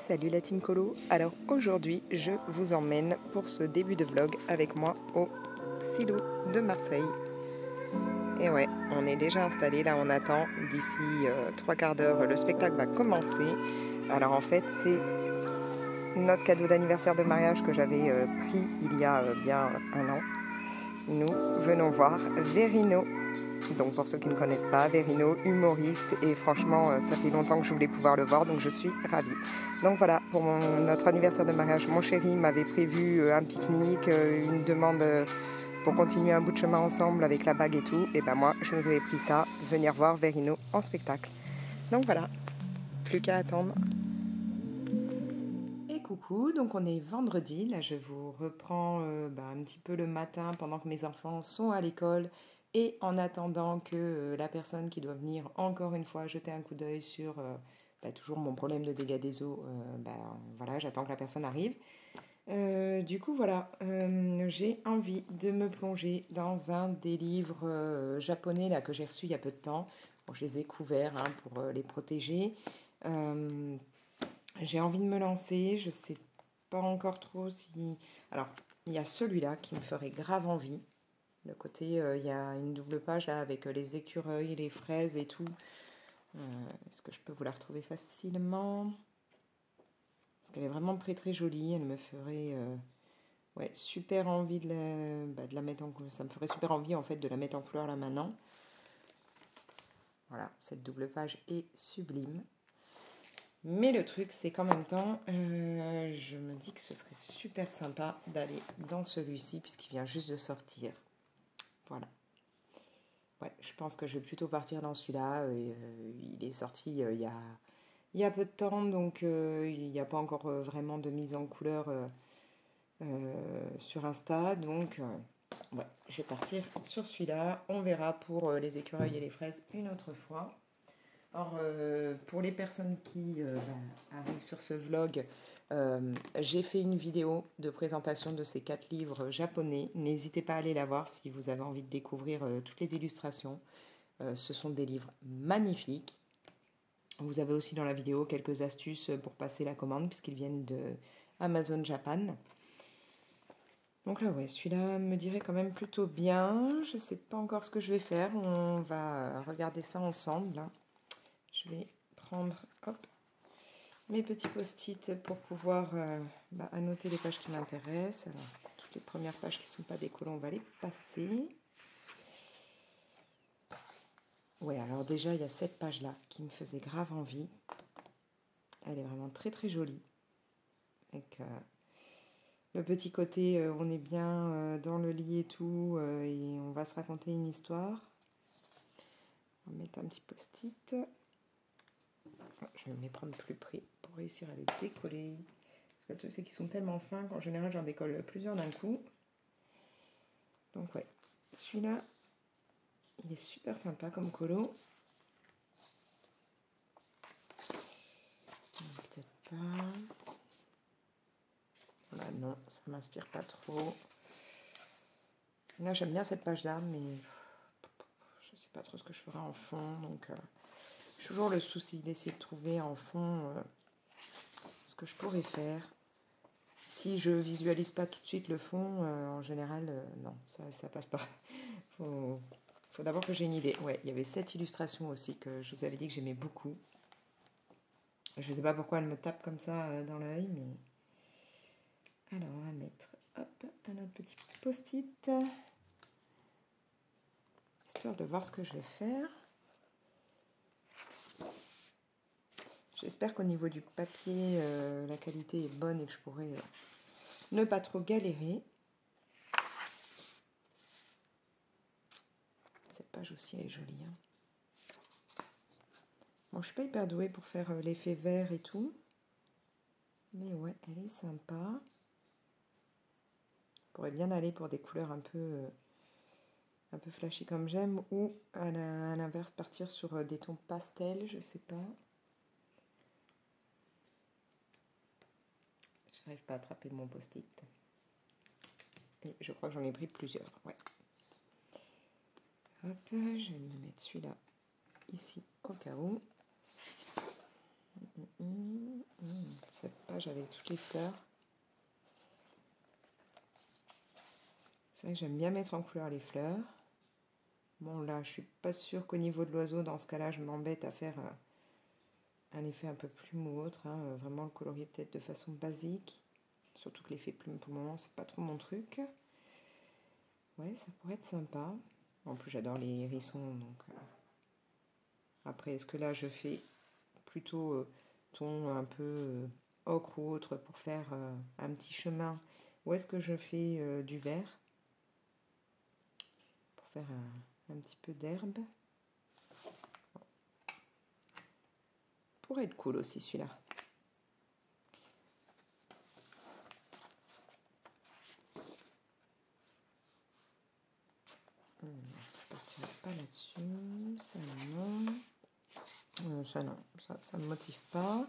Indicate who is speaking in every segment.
Speaker 1: Salut la team Colo. Alors aujourd'hui je vous emmène pour ce début de vlog avec moi au Silo de Marseille. Et ouais, on est déjà installé, là on attend, d'ici 3/4 d'heure le spectacle va commencer. Alors en fait c'est notre cadeau d'anniversaire de mariage que j'avais pris il y a bien un an. Nous venons voir Verino. Donc pour ceux qui ne connaissent pas, Verino, humoriste, et franchement ça fait longtemps que je voulais pouvoir le voir, donc je suis ravie. Donc voilà, pour notre anniversaire de mariage, mon chéri m'avait prévu un pique-nique, une demande pour continuer un bout de chemin ensemble avec la bague et tout, et ben moi je nous avais pris ça, venir voir Verino en spectacle. Donc voilà, plus qu'à attendre. Et coucou, donc on est vendredi, là je vous reprends un petit peu le matin pendant que mes enfants sont à l'école et en attendant que la personne qui doit venir encore une fois jeter un coup d'œil sur toujours mon problème de dégâts des eaux, voilà, j'attends que la personne arrive. Du coup voilà, j'ai envie de me plonger dans un des livres japonais là, que j'ai reçus il y a peu de temps. Bon, je les ai couverts pour les protéger. J'ai envie de me lancer, je sais pas encore trop si... Alors, il y a celui-là qui me ferait grave envie. Le côté, il y a une double page là avec les écureuils, les fraises et tout. Est-ce que je peux vous la retrouver facilement? Parce qu'elle est vraiment très très jolie, elle me ferait ouais, super envie de la mettre en couleur. Ça me ferait super envie en fait de la mettre en couleur là maintenant. Voilà, cette double page est sublime. Mais le truc, c'est qu'en même temps, je me dis que ce serait super sympa d'aller dans celui-ci, puisqu'il vient juste de sortir. Voilà. Ouais, je pense que je vais plutôt partir dans celui-là. Il est sorti il y a peu de temps, donc il n'y a pas encore vraiment de mise en couleur sur Insta. Donc, ouais, je vais partir sur celui-là. On verra pour les écureuils et les fraises une autre fois. Alors, pour les personnes qui arrivent sur ce vlog, j'ai fait une vidéo de présentation de ces 4 livres japonais. N'hésitez pas à aller la voir si vous avez envie de découvrir toutes les illustrations. Ce sont des livres magnifiques. Vous avez aussi dans la vidéo quelques astuces pour passer la commande puisqu'ils viennent de Amazon Japan. Donc là, ouais, celui-là me dirait quand même plutôt bien. Je ne sais pas encore ce que je vais faire. On va regarder ça ensemble, là. Je vais prendre mes petits post-it pour pouvoir annoter les pages qui m'intéressent. Alors, toutes les premières pages qui ne sont pas décollées, on va les passer. Ouais, alors déjà, il y a cette page-là qui me faisait grave envie. Elle est vraiment très très jolie. Avec le petit côté, on est bien dans le lit et tout, et on va se raconter une histoire. On va mettre un petit post-it. Je vais me les prendre plus près pour réussir à les décoller. Parce que le truc, c'est qu'ils sont tellement fins qu'en général, j'en décolle plusieurs d'un coup. Donc, ouais, celui-là, il est super sympa comme colo. Peut-être pas. Voilà, non, ça m'inspire pas trop. Là, j'aime bien cette page-là, mais je sais pas trop ce que je ferai en fond. Donc, j'ai toujours le souci d'essayer de trouver en fond ce que je pourrais faire. Si je visualise pas tout de suite le fond, en général, non, ça passe pas. Faut d'abord que j'ai une idée. Ouais, il y avait cette illustration aussi que je vous avais dit que j'aimais beaucoup. Je ne sais pas pourquoi elle me tape comme ça dans l'œil, mais... Alors, on va mettre un autre petit post-it, histoire de voir ce que je vais faire. J'espère qu'au niveau du papier, la qualité est bonne et que je pourrai ne pas trop galérer. Cette page aussi, elle est jolie. Hein. Bon, je suis pas hyper douée pour faire l'effet vert et tout. Mais ouais, elle est sympa. Pourrait bien aller pour des couleurs un peu flashy comme j'aime, ou à l'inverse partir sur des tons pastels, je sais pas. J'arrive pas à attraper mon post-it. Et je crois que j'en ai pris plusieurs, ouais. Hop, je vais me mettre celui-là ici au cas où. Cette page avec toutes les fleurs. C'est vrai que j'aime bien mettre en couleur les fleurs. Bon, là, je suis pas sûre qu'au niveau de l'oiseau, dans ce cas-là, je m'embête à faire un effet un peu plume ou autre. Hein. Vraiment le colorier peut-être de façon basique. Surtout que l'effet plume, pour le moment, c'est pas trop mon truc. Ouais, ça pourrait être sympa. En plus, j'adore les hérissons, donc... Après, est-ce que là, je fais plutôt ton un peu ocre ou autre pour faire un petit chemin, ou est-ce que je fais du vert pour faire un petit peu d'herbe? Pourrait être cool aussi celui-là. Je partirai pas là-dessus. Ça non. Ça non. Ça me motive pas.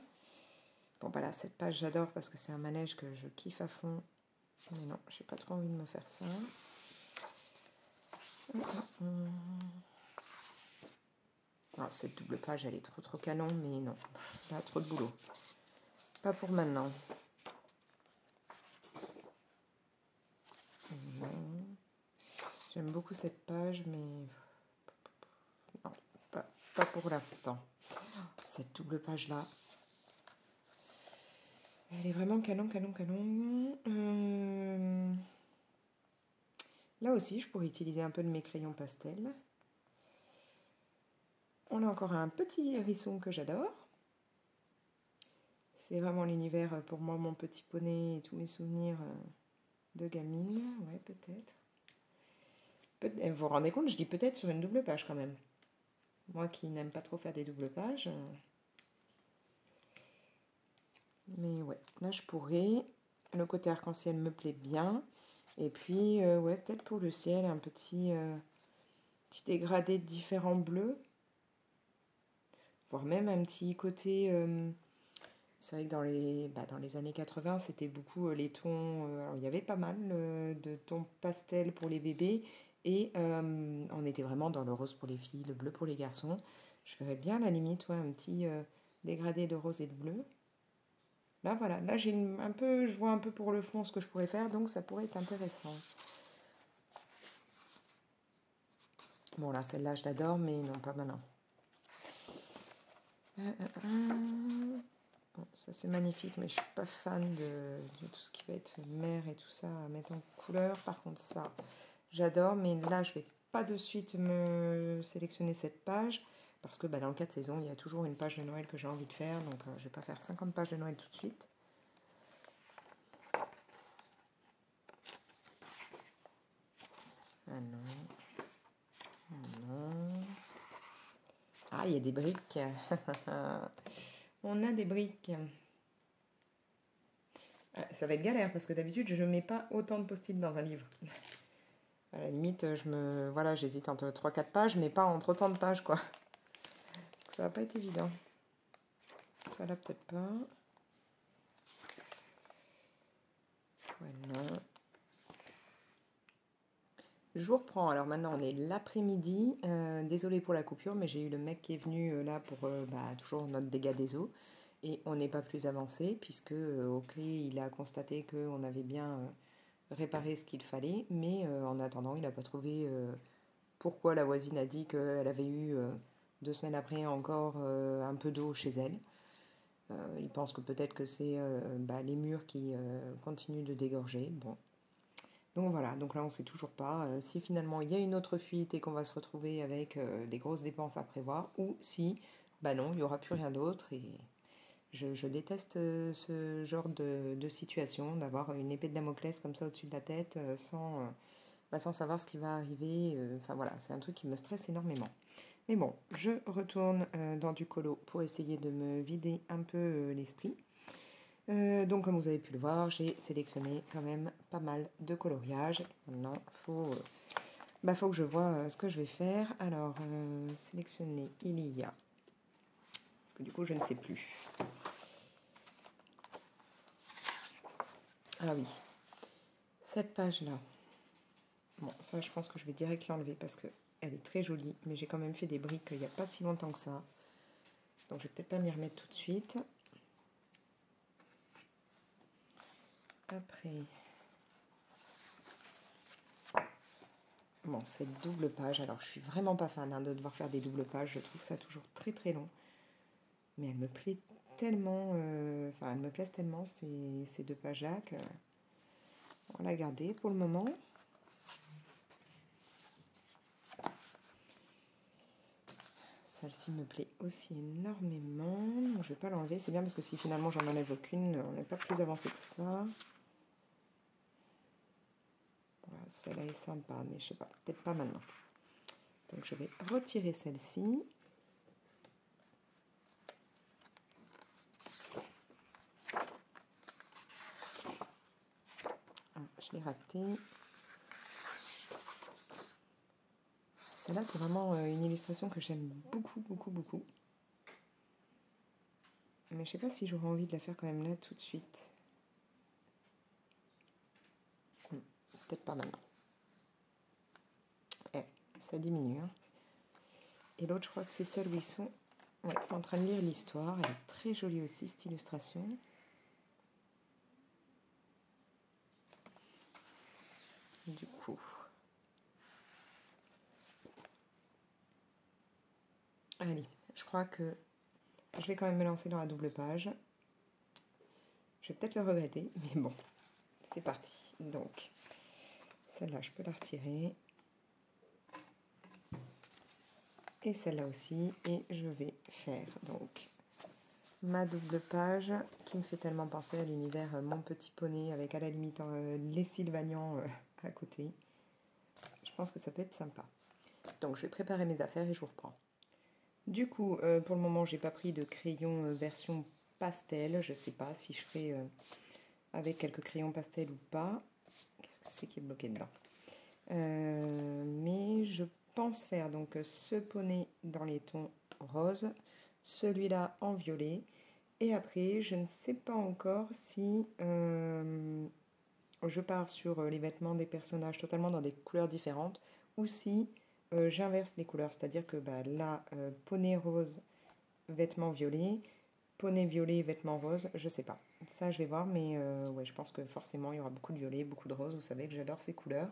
Speaker 1: Bon voilà, cette page j'adore parce que c'est un manège que je kiffe à fond. Mais non, j'ai pas trop envie de me faire ça. Alors, cette double page, elle est trop canon, mais non. Là, trop de boulot. Pas pour maintenant. Non. J'aime beaucoup cette page, mais non, pas pour l'instant. Cette double page-là, elle est vraiment canon. Là aussi, je pourrais utiliser un peu de mes crayons pastel. On a encore un petit hérisson que j'adore. C'est vraiment l'univers, pour moi, mon petit poney et tous mes souvenirs de gamine. Ouais, peut-être. Vous vous rendez compte, je dis peut-être sur une double page quand même. Moi qui n'aime pas trop faire des doubles pages. Mais ouais, là je pourrais. Le côté arc-en-ciel me plaît bien. Et puis, ouais, peut-être pour le ciel, un petit dégradé de différents bleus. Voire même un petit côté... c'est vrai que dans les années 80, c'était beaucoup les tons... alors, il y avait pas mal de tons pastels pour les bébés. Et on était vraiment dans le rose pour les filles, le bleu pour les garçons. Je ferais bien, à la limite, ouais, un petit dégradé de rose et de bleu. Là, voilà. Là, je vois un peu pour le fond ce que je pourrais faire, donc ça pourrait être intéressant. Bon, là, celle-là, je l'adore, mais non, pas maintenant. Bon, ça, c'est magnifique, mais je suis pas fan de tout ce qui va être mer et tout ça à mettre en couleur. Par contre, ça, j'adore, mais là, je vais pas de suite me sélectionner cette page, parce que dans le 4 saisons, il y a toujours une page de Noël que j'ai envie de faire, donc je vais pas faire 50 pages de Noël tout de suite. Ah non. Non. Ah, il y a des briques. On a des briques. Ah, ça va être galère parce que d'habitude, je ne mets pas autant de post-it dans un livre. À la limite, voilà, j'hésite entre 3-4 pages, mais pas entre autant de pages, quoi. Donc, ça va pas être évident. Ça là, peut-être pas. Ouais, non. Je vous reprends. Alors maintenant, on est l'après-midi. Désolée pour la coupure, mais j'ai eu le mec qui est venu là pour toujours notre dégât des eaux. Et on n'est pas plus avancé, puisque, ok, il a constaté qu'on avait bien réparé ce qu'il fallait, mais en attendant, il n'a pas trouvé pourquoi la voisine a dit qu'elle avait eu 2 semaines après encore un peu d'eau chez elle. Il pense que peut-être que c'est les murs qui continuent de dégorger. Bon. Donc voilà, donc là on ne sait toujours pas si finalement il y a une autre fuite et qu'on va se retrouver avec des grosses dépenses à prévoir, ou si, non, il n'y aura plus rien d'autre. Et je déteste ce genre de situation, d'avoir une épée de Damoclès comme ça au-dessus de la tête sans savoir ce qui va arriver. Enfin voilà, c'est un truc qui me stresse énormément. Mais bon, je retourne dans du colo pour essayer de me vider un peu l'esprit. Donc comme vous avez pu le voir, j'ai sélectionné quand même pas mal de coloriage. Maintenant, faut que je vois ce que je vais faire. Alors, sélectionner, il y a... Parce que du coup, je ne sais plus. Ah oui, cette page-là. Bon, ça, je pense que je vais direct l'enlever parce qu'elle est très jolie. Mais j'ai quand même fait des briques il n'y a pas si longtemps que ça. Donc, je vais peut-être pas m'y remettre tout de suite. Après, bon, cette double page, alors je suis vraiment pas fan de devoir faire des doubles pages, je trouve ça toujours très très long. Mais elle me plaît tellement, enfin elles me plaisent tellement ces deux pages-là que on va la garder pour le moment. Celle-ci me plaît aussi énormément, donc je vais pas l'enlever, c'est bien parce que si finalement j'en enlève aucune, on n'est pas plus avancé que ça. Voilà, celle-là est sympa, mais je sais pas, peut-être pas maintenant. Donc je vais retirer celle-ci. Ah, je l'ai ratée. Celle-là, c'est vraiment une illustration que j'aime beaucoup, beaucoup, beaucoup. Mais je sais pas si j'aurais envie de la faire quand même là tout de suite. Peut-être pas maintenant. Ça diminue. Hein. Et l'autre, je crois que c'est celle où ils sont en train de lire l'histoire. Elle est très jolie aussi, cette illustration. Du coup, allez, je crois que je vais quand même me lancer dans la double page. Je vais peut-être le regretter, mais bon, c'est parti. Donc, celle-là, je peux la retirer. Et celle-là aussi. Et je vais faire donc ma double page qui me fait tellement penser à l'univers Mon Petit Poney avec à la limite les Sylvanians à côté. Je pense que ça peut être sympa. Donc, je vais préparer mes affaires et je vous reprends. Du coup, pour le moment, j'ai pas pris de crayon version pastel. Je sais pas si je fais avec quelques crayons pastel ou pas. Qu'est-ce que c'est qui est bloqué dedans? Mais je pense faire donc ce poney dans les tons roses, celui-là en violet. Et après, je ne sais pas encore si je pars sur les vêtements des personnages totalement dans des couleurs différentes ou si j'inverse les couleurs. C'est-à-dire que là, poney rose, vêtements violets, poney violet, vêtements roses, je sais pas. Ça, je vais voir, mais ouais, je pense que forcément, il y aura beaucoup de violet, beaucoup de rose. Vous savez que j'adore ces couleurs.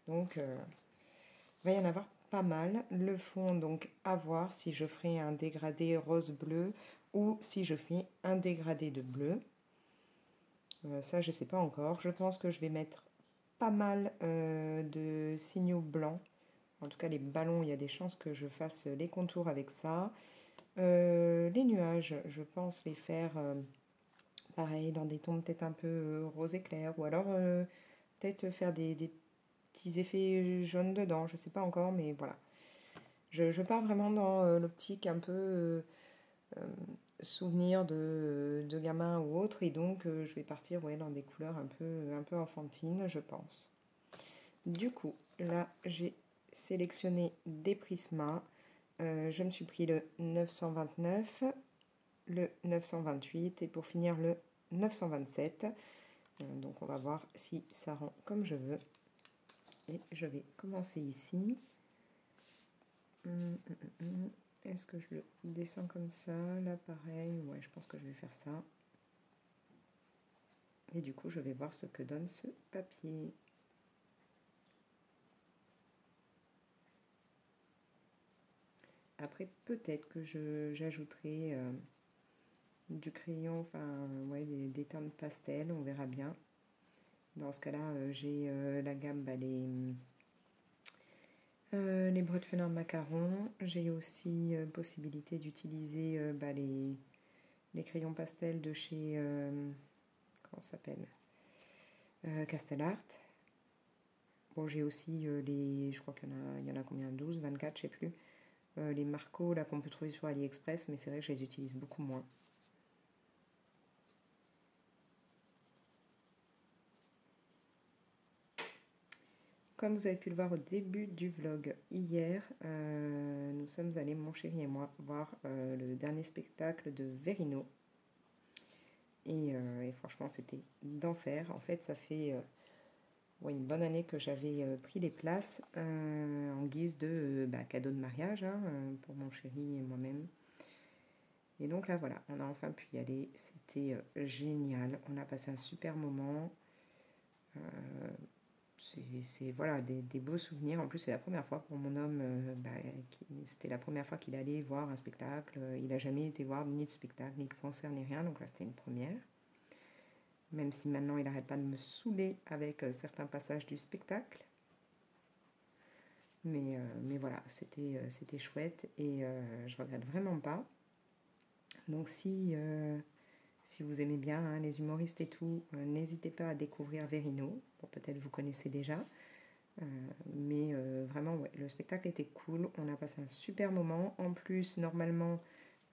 Speaker 1: Donc, il va y en avoir pas mal. Le fond, donc, à voir si je ferai un dégradé rose-bleu ou si je fais un dégradé de bleu. Ça, je ne sais pas encore. Je pense que je vais mettre pas mal de signaux blancs. En tout cas, les ballons, il y a des chances que je fasse les contours avec ça. Les nuages, je pense les faire pareil dans des tons peut-être un peu rose éclair. Ou alors peut-être faire des petits effets jaunes dedans. Je ne sais pas encore, mais voilà. Je pars vraiment dans l'optique un peu souvenir de gamin ou autre. Et donc, je vais partir dans des couleurs un peu enfantines, je pense. Du coup, là, j'ai sélectionné des prismas. Je me suis pris le 929, le 928 et pour finir le 927. Donc, on va voir si ça rend comme je veux. Et je vais commencer ici. Est-ce que je le descends comme ça? Là, pareil. Ouais, je pense que je vais faire ça. Et du coup, je vais voir ce que donne ce papier. Après, peut-être que j'ajouterai du crayon, enfin, ouais, des teintes pastel, on verra bien. Dans ce cas-là, j'ai la gamme, les Bretfelin macarons. J'ai aussi possibilité d'utiliser les crayons pastel de chez, comment ça s'appelle, Castellart. Bon, j'ai aussi je crois qu'il y en a combien? 12, 24, je sais plus. Les Marco là qu'on peut trouver sur AliExpress, mais c'est vrai que je les utilise beaucoup moins. Comme vous avez pu le voir au début du vlog hier, nous sommes allés, mon chéri et moi, voir le dernier spectacle de Verino. Et franchement, c'était d'enfer. En fait, ça fait une bonne année que j'avais pris les places en guise de cadeau de mariage pour mon chéri et moi-même. Et donc là, voilà, on a enfin pu y aller. C'était génial. On a passé un super moment. C'est voilà, des beaux souvenirs. En plus, c'est la première fois pour mon homme, c'était la première fois qu'il allait voir un spectacle. Il n'a jamais été voir ni de spectacle, ni de concert, ni rien. Donc là, c'était une première. Même si maintenant, il n'arrête pas de me saouler avec certains passages du spectacle. Mais voilà, c'était chouette et je regrette vraiment pas. Donc si vous aimez bien hein, les humoristes et tout, n'hésitez pas à découvrir Verino. Bon, peut-être vous connaissez déjà. Mais vraiment, ouais, le spectacle était cool. On a passé un super moment. En plus, normalement,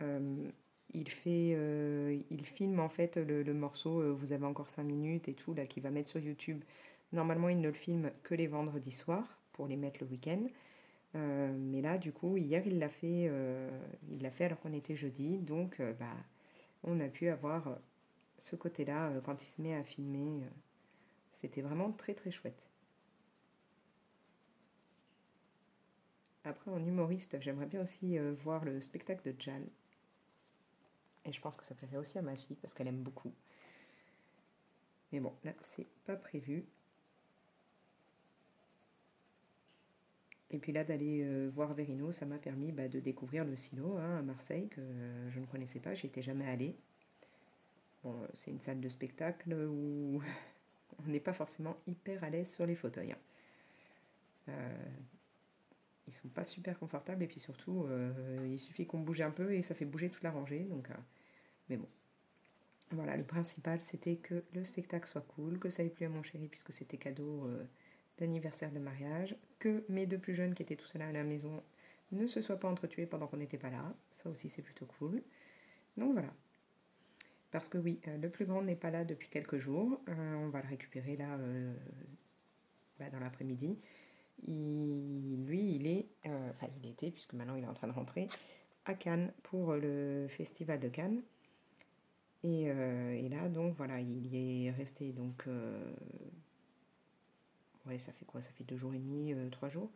Speaker 1: euh, il filme en fait le morceau. Vous avez encore 5 minutes et tout, là, qu'il va mettre sur YouTube. Normalement, il ne le filme que les vendredis soirs pour les mettre le week-end. Mais là, du coup, hier, il l'a fait alors qu'on était jeudi. Donc, on a pu avoir ce côté-là quand il se met à filmer. C'était vraiment très très chouette. Après, en humoriste, j'aimerais bien aussi voir le spectacle de Jal. Et je pense que ça plairait aussi à ma fille parce qu'elle aime beaucoup. Mais bon, là, c'est pas prévu. Et puis là, d'aller voir Verino, ça m'a permis de découvrir le Silo hein, à Marseille, que je ne connaissais pas, j'y étais jamais allée. Bon, c'est une salle de spectacle où on n'est pas forcément hyper à l'aise sur les fauteuils. Hein. Ils sont pas super confortables et puis surtout, il suffit qu'on bouge un peu et ça fait bouger toute la rangée. Donc, mais bon, voilà, le principal c'était que le spectacle soit cool, que ça ait plu à mon chéri puisque c'était cadeau d'anniversaire de mariage, que mes deux plus jeunes qui étaient tout seuls à la maison ne se soient pas entretués pendant qu'on n'était pas là. Ça aussi c'est plutôt cool. Donc voilà. Parce que oui, le plus grand n'est pas là depuis quelques jours. On va le récupérer là dans l'après-midi. Il était, puisque maintenant il est en train de rentrer, à Cannes pour le festival de Cannes. Et là, donc voilà, il y est resté, donc, ouais, ça fait quoi? Ça fait 2 jours et demi, 3 jours.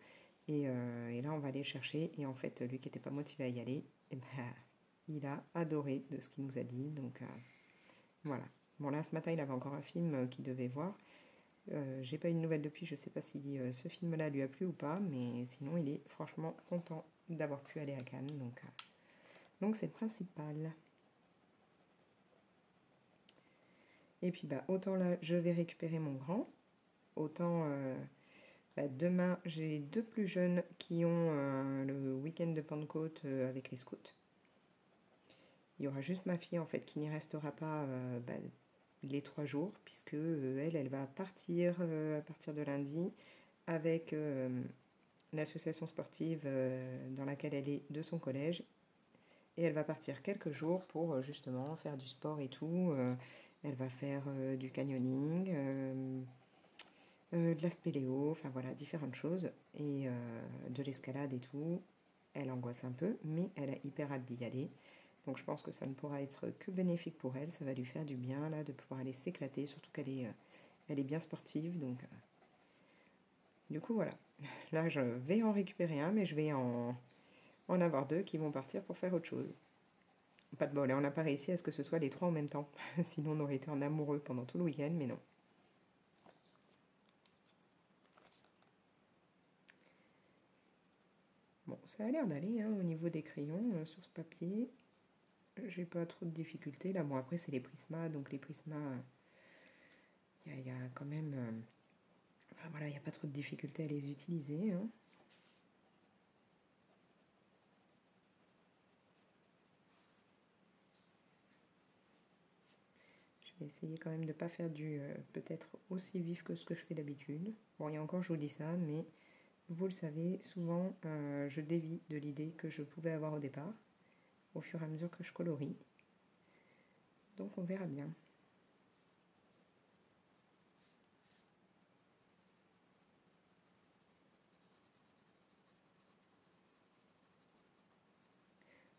Speaker 1: Et là, on va aller le chercher. Et en fait, lui qui n'était pas motivé à y aller, il a adoré de ce qu'il nous a dit. Donc, voilà. Bon, là, ce matin, il avait encore un film qu'il devait voir. J'ai pas eu de nouvelles depuis, je sais pas si ce film-là lui a plu ou pas, mais sinon il est franchement content d'avoir pu aller à Cannes, donc c'est le principal. Et puis autant là je vais récupérer mon grand, autant demain j'ai 2 plus jeunes qui ont le week-end de Pentecôte avec les scouts. Il y aura juste ma fille en fait qui n'y restera pas les 3 jours, puisque elle va partir à partir de lundi avec l'association sportive dans laquelle elle est de son collège. Et elle va partir quelques jours pour justement faire du sport et tout. Elle va faire du canyoning, de la spéléo, enfin voilà, différentes choses. Et de l'escalade et tout. Elle angoisse un peu, mais elle a hyper hâte d'y aller. Donc je pense que ça ne pourra être que bénéfique pour elle. Ça va lui faire du bien là de pouvoir aller s'éclater, surtout elle est bien sportive. Donc du coup voilà. Là je vais en récupérer un, mais je vais en avoir 2 qui vont partir pour faire autre chose. Pas de bol, et on n'a pas réussi à ce que ce soit les 3 en même temps. Sinon on aurait été en amoureux pendant tout le week-end, mais non. Bon, ça a l'air d'aller hein, au niveau des crayons sur ce papier. J'ai pas trop de difficultés. Là, bon, après, c'est les Prisma, donc les Prisma, il y a quand même. Enfin voilà, il n'y a pas trop de difficultés à les utiliser. Hein. Je vais essayer quand même de ne pas faire du peut-être aussi vif que ce que je fais d'habitude. Bon, et encore, je vous dis ça, mais vous le savez, souvent, je dévie de l'idée que je pouvais avoir au départ, au fur et à mesure que je colorie. Donc, on verra bien.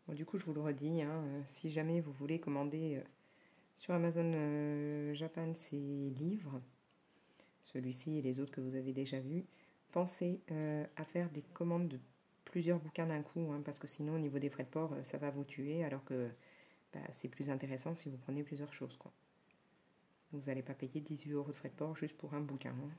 Speaker 1: Bon, du coup, je vous le redis, hein, si jamais vous voulez commander sur Amazon Japan ces livres, celui-ci et les autres que vous avez déjà vus, pensez à faire des commandes de plusieurs bouquins d'un coup, hein, parce que sinon, au niveau des frais de port, ça va vous tuer, alors que c'est plus intéressant si vous prenez plusieurs choses, quoi. Vous n'allez pas payer 18 € de frais de port juste pour un bouquin. Hein.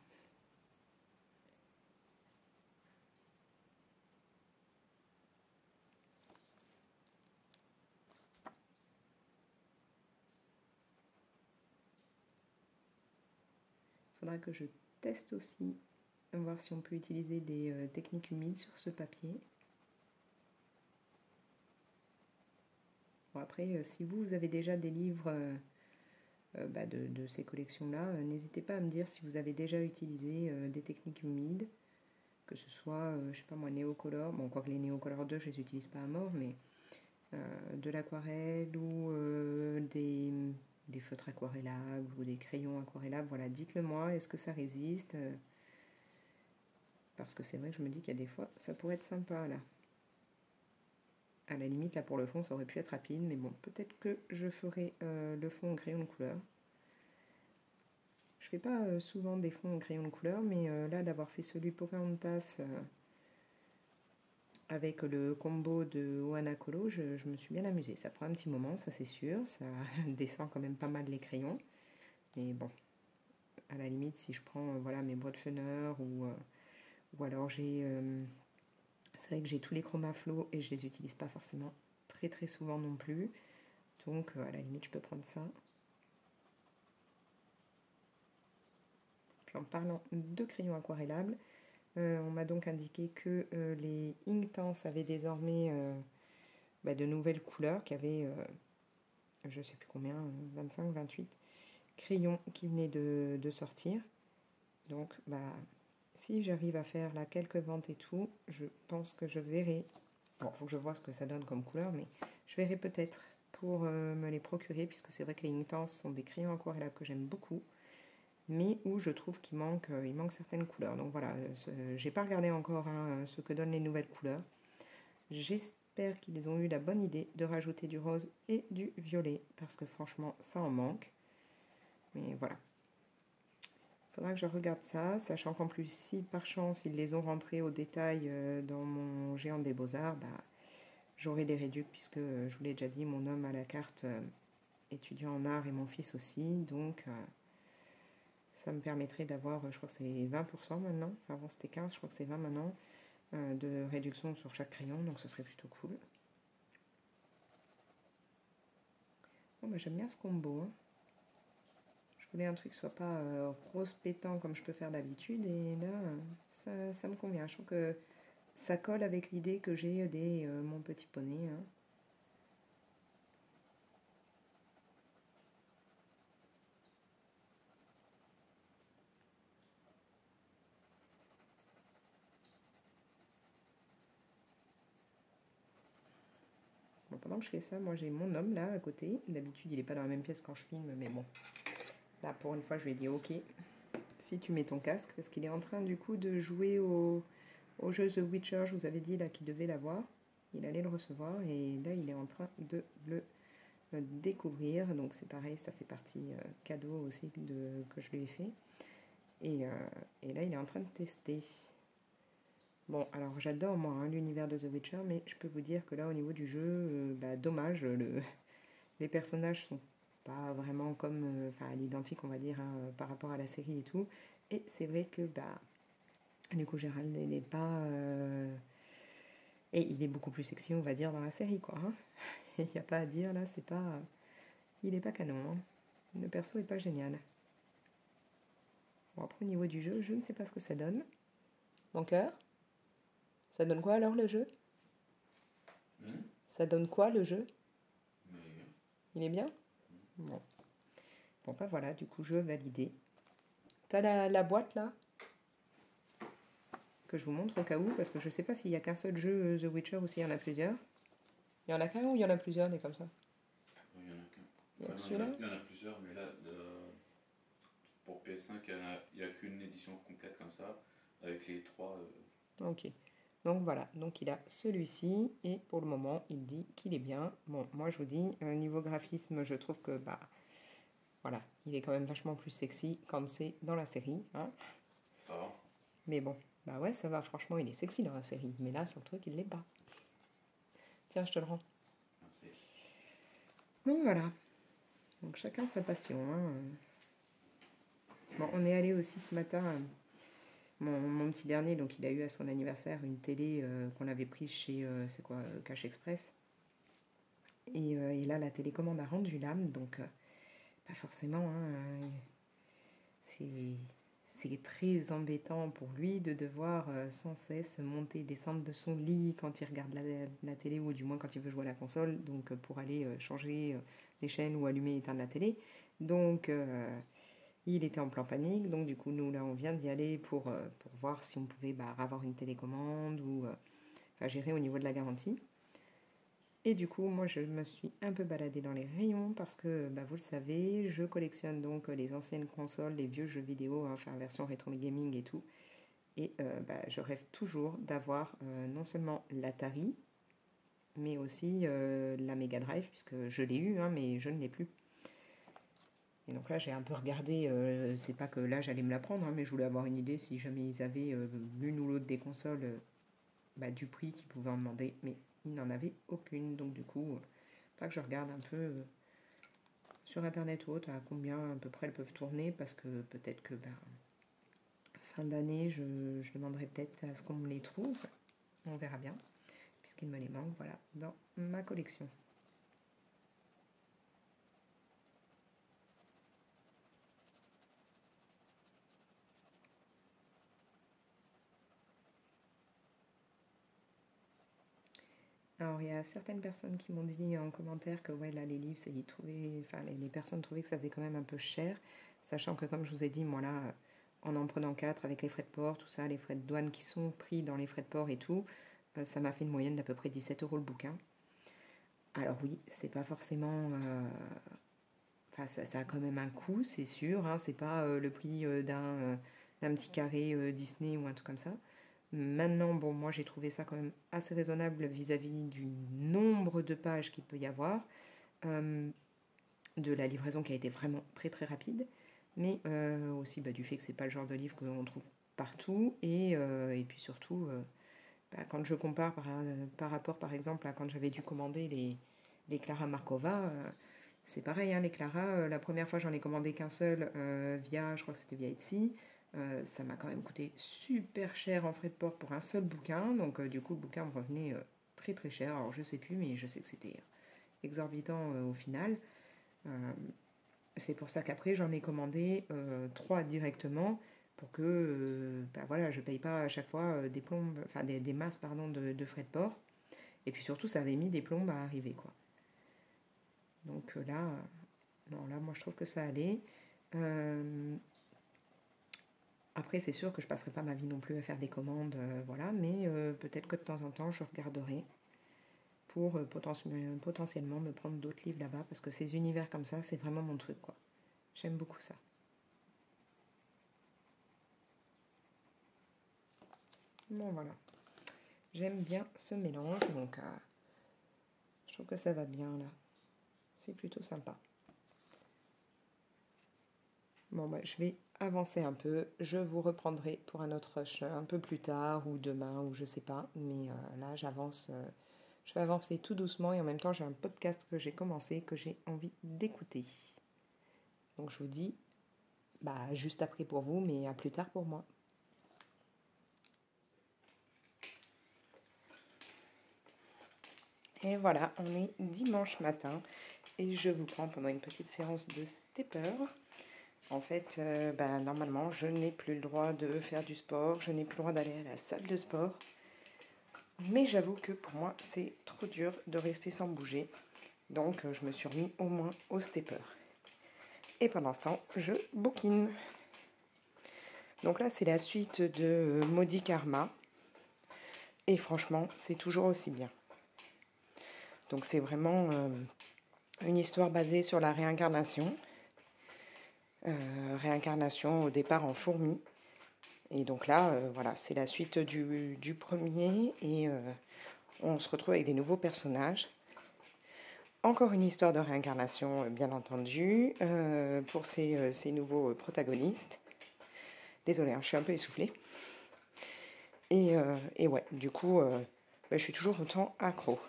Speaker 1: Il faudra que je teste aussi, voir si on peut utiliser des techniques humides sur ce papier. Bon, après, si vous avez déjà des livres de ces collections-là, n'hésitez pas à me dire si vous avez déjà utilisé des techniques humides, que ce soit, je sais pas moi, Néocolor, bon, quoique les Néocolor 2, je les utilise pas à mort, mais de l'aquarelle ou des feutres aquarellables ou des crayons aquarellables, voilà, dites-le moi, est-ce que ça résiste parce que c'est vrai que je me dis qu'il y a des fois, ça pourrait être sympa, là. À la limite, là, pour le fond, ça aurait pu être rapide, mais bon, peut-être que je ferai le fond en crayon de couleur. Je fais pas souvent des fonds en crayon de couleur, mais là, d'avoir fait celui Pocahontas avec le combo de Ohana Colo, je me suis bien amusée. Ça prend un petit moment, ça c'est sûr, ça descend quand même pas mal les crayons. Mais bon, à la limite, si je prends voilà, mes Broadfenner ou alors j'ai... c'est vrai que j'ai tous les chromas flow et je les utilise pas forcément très très souvent non plus. Donc à la limite, je peux prendre ça. Puis en parlant de crayons aquarellables, on m'a donc indiqué que les Inktense avaient désormais de nouvelles couleurs, qui avaient, je sais plus combien, 25, 28 crayons qui venaient de sortir. Donc, si j'arrive à faire là quelques ventes et tout, je pense que je verrai. Bon, il faut que je vois ce que ça donne comme couleur, mais je verrai peut-être pour me les procurer, puisque c'est vrai que les Inktense sont des crayons aquarellables que j'aime beaucoup, mais où je trouve qu'il manque certaines couleurs. Donc voilà, j'ai pas regardé encore ce que donnent les nouvelles couleurs. J'espère qu'ils ont eu la bonne idée de rajouter du rose et du violet, parce que franchement, ça en manque. Mais voilà. Il faudra que je regarde ça, sachant qu'en plus, si par chance, ils les ont rentrés au détail dans mon géant des beaux-arts, j'aurai des réducts, puisque je vous l'ai déjà dit, mon homme a la carte étudiant en art et mon fils aussi, donc ça me permettrait d'avoir, je crois que c'est 20% maintenant, avant c'était 15, je crois que c'est 20 maintenant, de réduction sur chaque crayon, donc ce serait plutôt cool. Bon, j'aime bien ce combo. Hein. Je voulais un truc qui soit pas rose pétant comme je peux faire d'habitude, et là, ça me convient. Je trouve que ça colle avec l'idée que j'ai des Mon Petit Poney. Hein. Bon, pendant que je fais ça, moi j'ai mon homme là à côté. D'habitude, il n'est pas dans la même pièce quand je filme, mais bon. Là, pour une fois, je lui ai dit ok, si tu mets ton casque, parce qu'il est en train du coup de jouer au jeu The Witcher, je vous avais dit là qu'il devait l'avoir. Il allait le recevoir et là, il est en train de le découvrir. Donc c'est pareil, ça fait partie cadeau aussi que je lui ai fait. Et là, il est en train de tester. Bon, alors j'adore moi l'univers de The Witcher, mais je peux vous dire que là, au niveau du jeu, dommage, les personnages sont pas vraiment comme, à l'identique, on va dire, par rapport à la série et tout. Et c'est vrai que, du coup, Gérald n'est pas... et il est beaucoup plus sexy, on va dire, dans la série, quoi. Hein. Il n'y a pas à dire, là, c'est pas... il est pas canon. Hein. Le perso est pas génial. Bon, après, au niveau du jeu, je ne sais pas ce que ça donne. Mon cœur? Ça donne quoi, alors, le jeu? Ça donne quoi, le jeu? Il est bien? Bon. Bon, voilà, du coup, jeu validé. T'as la boîte, là? Que je vous montre au cas où, parce que je sais pas s'il y a qu'un seul jeu The Witcher ou s'il y en a plusieurs. Il y en a qu'un ou il y en a plusieurs, des comme ça?
Speaker 2: Il y en a qu'un. Il y en a plusieurs, mais là, pour PS5, il n'y a qu'une édition complète comme ça, avec les trois.
Speaker 1: Ok. Donc voilà, donc il a celui-ci, et pour le moment, il dit qu'il est bien. Bon, moi je vous dis, niveau graphisme, je trouve que, voilà, il est quand même vachement plus sexy quand c'est dans la série. Hein.
Speaker 2: Ça va.
Speaker 1: Mais bon, ouais, ça va, franchement, il est sexy dans la série. Mais là, sur le truc, il l'est pas. Tiens, je te le rends.
Speaker 2: Merci.
Speaker 1: Donc voilà. Donc chacun sa passion. Hein. Bon, on est allé aussi ce matin, mon petit dernier, donc il a eu à son anniversaire une télé qu'on avait prise chez, c'est quoi, Cash Express. Et là, la télécommande a rendu l'âme, donc pas forcément, hein, c'est très embêtant pour lui de devoir sans cesse monter, descendre de son lit quand il regarde la télé ou du moins quand il veut jouer à la console, donc pour aller changer les chaînes ou allumer et éteindre la télé. Donc il était en plein panique, donc du coup nous là on vient d'y aller pour voir si on pouvait avoir une télécommande ou gérer au niveau de la garantie. Et du coup, moi, je me suis un peu baladée dans les rayons parce que, vous le savez, je collectionne donc les anciennes consoles, les vieux jeux vidéo, hein, enfin version rétro gaming et tout. Et je rêve toujours d'avoir non seulement l'Atari, mais aussi la Mega Drive, puisque je l'ai eu, hein, mais je ne l'ai plus. Et donc là, j'ai un peu regardé, c'est pas que là j'allais me la prendre, hein, mais je voulais avoir une idée si jamais ils avaient l'une ou l'autre des consoles du prix qu'ils pouvaient en demander, mais ils n'en avaient aucune. Donc du coup, que je regarde un peu sur internet ou autre à combien à peu près elles peuvent tourner, parce que peut-être que fin d'année, je demanderai peut-être à ce qu'on me les trouve. On verra bien, puisqu'il me les manque, voilà, dans ma collection. Alors, il y a certaines personnes qui m'ont dit en commentaire que ouais, là, les livres, les personnes trouvaient que ça faisait quand même un peu cher, sachant que, comme je vous ai dit, moi là, en prenant 4 avec les frais de port, tout ça, les frais de douane qui sont pris dans les frais de port et tout, ça m'a fait une moyenne d'à peu près 17 € le bouquin. Alors oui, c'est pas forcément... ça a quand même un coût, c'est sûr, hein, c'est pas le prix d'un petit carré Disney ou un truc comme ça. Maintenant, bon, moi j'ai trouvé ça quand même assez raisonnable vis-à-vis du nombre de pages qu'il peut y avoir, de la livraison qui a été vraiment très très rapide, mais aussi du fait que c'est pas le genre de livre qu'on trouve partout, et puis surtout, quand je compare par rapport par exemple à quand j'avais dû commander les Clara Markova, c'est pareil, hein, les Clara, la première fois j'en ai commandé qu'un seul je crois que c'était via Etsy. Ça m'a quand même coûté super cher en frais de port pour un seul bouquin, donc du coup le bouquin me revenait très très cher. Alors je sais plus, mais je sais que c'était exorbitant au final. C'est pour ça qu'après j'en ai commandé 3 directement pour que voilà, je paye pas à chaque fois des plombes, enfin des masses pardon, de frais de port. Et puis surtout ça avait mis des plombes à arriver quoi. Donc là, non, là moi je trouve que ça allait. Après, c'est sûr que je passerai pas ma vie non plus à faire des commandes, voilà, mais peut-être que de temps en temps, je regarderai pour potentiellement me prendre d'autres livres là-bas, parce que ces univers comme ça, c'est vraiment mon truc, quoi. J'aime beaucoup ça. Bon, voilà. J'aime bien ce mélange, donc je trouve que ça va bien, là. C'est plutôt sympa. Bon, je vais avancer un peu. Je vous reprendrai pour un autre rush un peu plus tard, ou demain, ou je sais pas. Mais là, j'avance. Je vais avancer tout doucement et en même temps, j'ai un podcast que j'ai commencé, que j'ai envie d'écouter. Donc, je vous dis, juste après pour vous, mais à plus tard pour moi. Et voilà, on est dimanche matin et je vous prends pendant une petite séance de stepper. En fait, normalement, je n'ai plus le droit de faire du sport, je n'ai plus le droit d'aller à la salle de sport. Mais j'avoue que pour moi, c'est trop dur de rester sans bouger. Donc, je me suis remis au moins au stepper. Et pendant ce temps, je bouquine. Donc là, c'est la suite de Maudit Karma. Et franchement, c'est toujours aussi bien. Donc c'est vraiment une histoire basée sur la réincarnation. Réincarnation au départ en fourmi. Et donc là, voilà, c'est la suite du premier. Et on se retrouve avec des nouveaux personnages. Encore une histoire de réincarnation, bien entendu, pour ces nouveaux protagonistes. Désolée, hein, je suis un peu essoufflée. Et ouais, du coup, je suis toujours autant accro.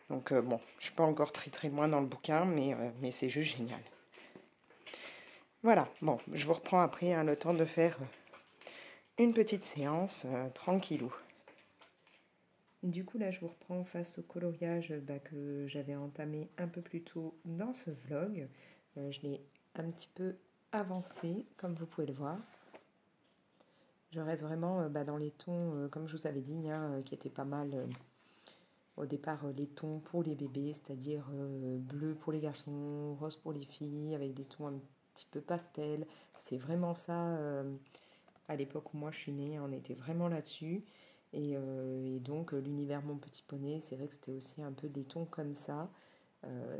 Speaker 1: Donc bon, je suis pas encore très très loin dans le bouquin, mais c'est juste génial. Voilà, bon, je vous reprends après, hein, le temps de faire une petite séance tranquillou. Du coup, là, je vous reprends face au coloriage que j'avais entamé un peu plus tôt dans ce vlog. Je l'ai un petit peu avancé, comme vous pouvez le voir. Je reste vraiment dans les tons, comme je vous avais dit, hein, qui étaient pas mal au départ les tons pour les bébés, c'est-à-dire bleu pour les garçons, rose pour les filles, avec des tons un petit peu pastel. C'est vraiment ça, à l'époque où moi je suis née, on était vraiment là-dessus. Et donc l'univers Mon Petit Poney, c'est vrai que c'était aussi un peu des tons comme ça.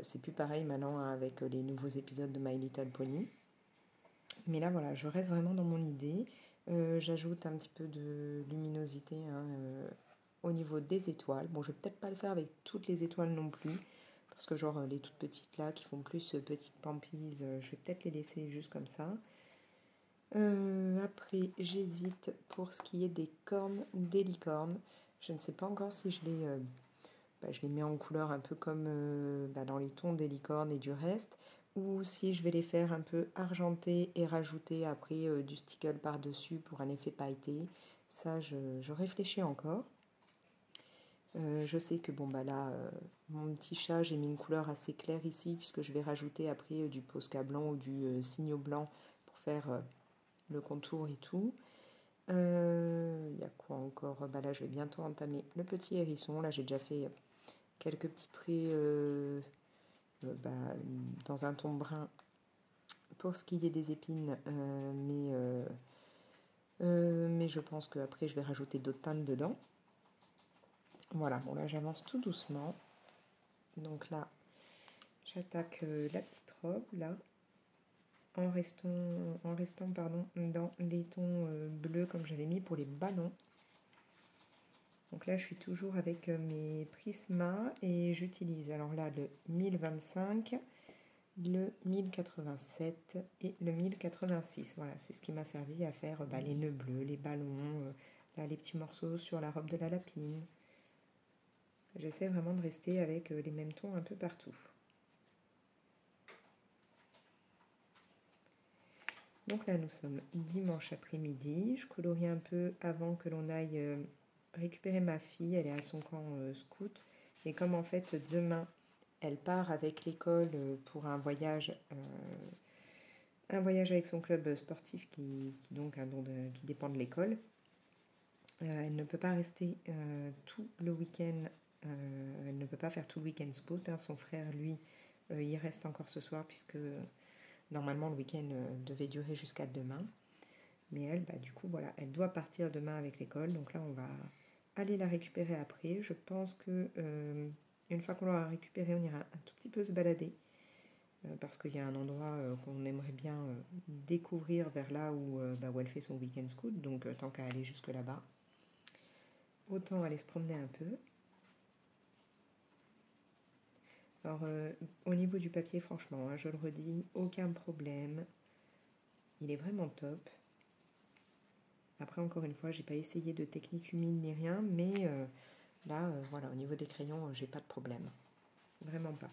Speaker 1: C'est plus pareil maintenant hein, avec les nouveaux épisodes de My Little Pony. Mais là, voilà, je reste vraiment dans mon idée. J'ajoute un petit peu de luminosité hein, au niveau des étoiles. Bon, je vais peut-être pas le faire avec toutes les étoiles non plus, parce que genre les toutes petites là, qui font plus petites pampies, je vais peut-être les laisser juste comme ça. Après, j'hésite pour ce qui est des cornes des licornes. Je ne sais pas encore si je les mets en couleur un peu comme dans les tons des licornes et du reste, ou si je vais les faire un peu argentés et rajouter après du stickle par-dessus pour un effet pailleté. Ça, je réfléchis encore. Je sais que bon là, mon petit chat, j'ai mis une couleur assez claire ici, puisque je vais rajouter après du Posca blanc ou du Signo blanc pour faire le contour et tout. Il y a quoi encore? Là, je vais bientôt entamer le petit hérisson. Là, j'ai déjà fait quelques petits traits dans un ton brun pour ce qui est des épines, mais je pense qu'après, je vais rajouter d'autres teintes dedans. Voilà, bon là, j'avance tout doucement. Donc là, j'attaque la petite robe, là, en restant dans les tons bleus comme j'avais mis pour les ballons. Donc là, je suis toujours avec mes Prisma et j'utilise alors là le 1025, le 1087 et le 1086. Voilà, c'est ce qui m'a servi à faire les nœuds bleus, les ballons, là, les petits morceaux sur la robe de la lapine. J'essaie vraiment de rester avec les mêmes tons un peu partout. Donc là, nous sommes dimanche après-midi. Je colorie un peu avant que l'on aille récupérer ma fille. Elle est à son camp scout. Et comme en fait, demain, elle part avec l'école pour un voyage avec son club sportif qui dépend de l'école. Elle ne peut pas rester tout le week-end. Elle ne peut pas faire tout le week-end scout. Hein. Son frère, lui, il reste encore ce soir puisque normalement le week-end devait durer jusqu'à demain. Mais elle, du coup, voilà, elle doit partir demain avec l'école. Donc là, on va aller la récupérer après. Je pense que une fois qu'on l'aura récupérée, on ira un tout petit peu se balader. Parce qu'il y a un endroit qu'on aimerait bien découvrir vers là où elle fait son week-end scout. Donc tant qu'à aller jusque là-bas, autant aller se promener un peu. Alors au niveau du papier, franchement, hein, je le redis, aucun problème. Il est vraiment top. Après, encore une fois, j'ai pas essayé de technique humide ni rien, mais là, voilà, au niveau des crayons, j'ai pas de problème. Vraiment pas.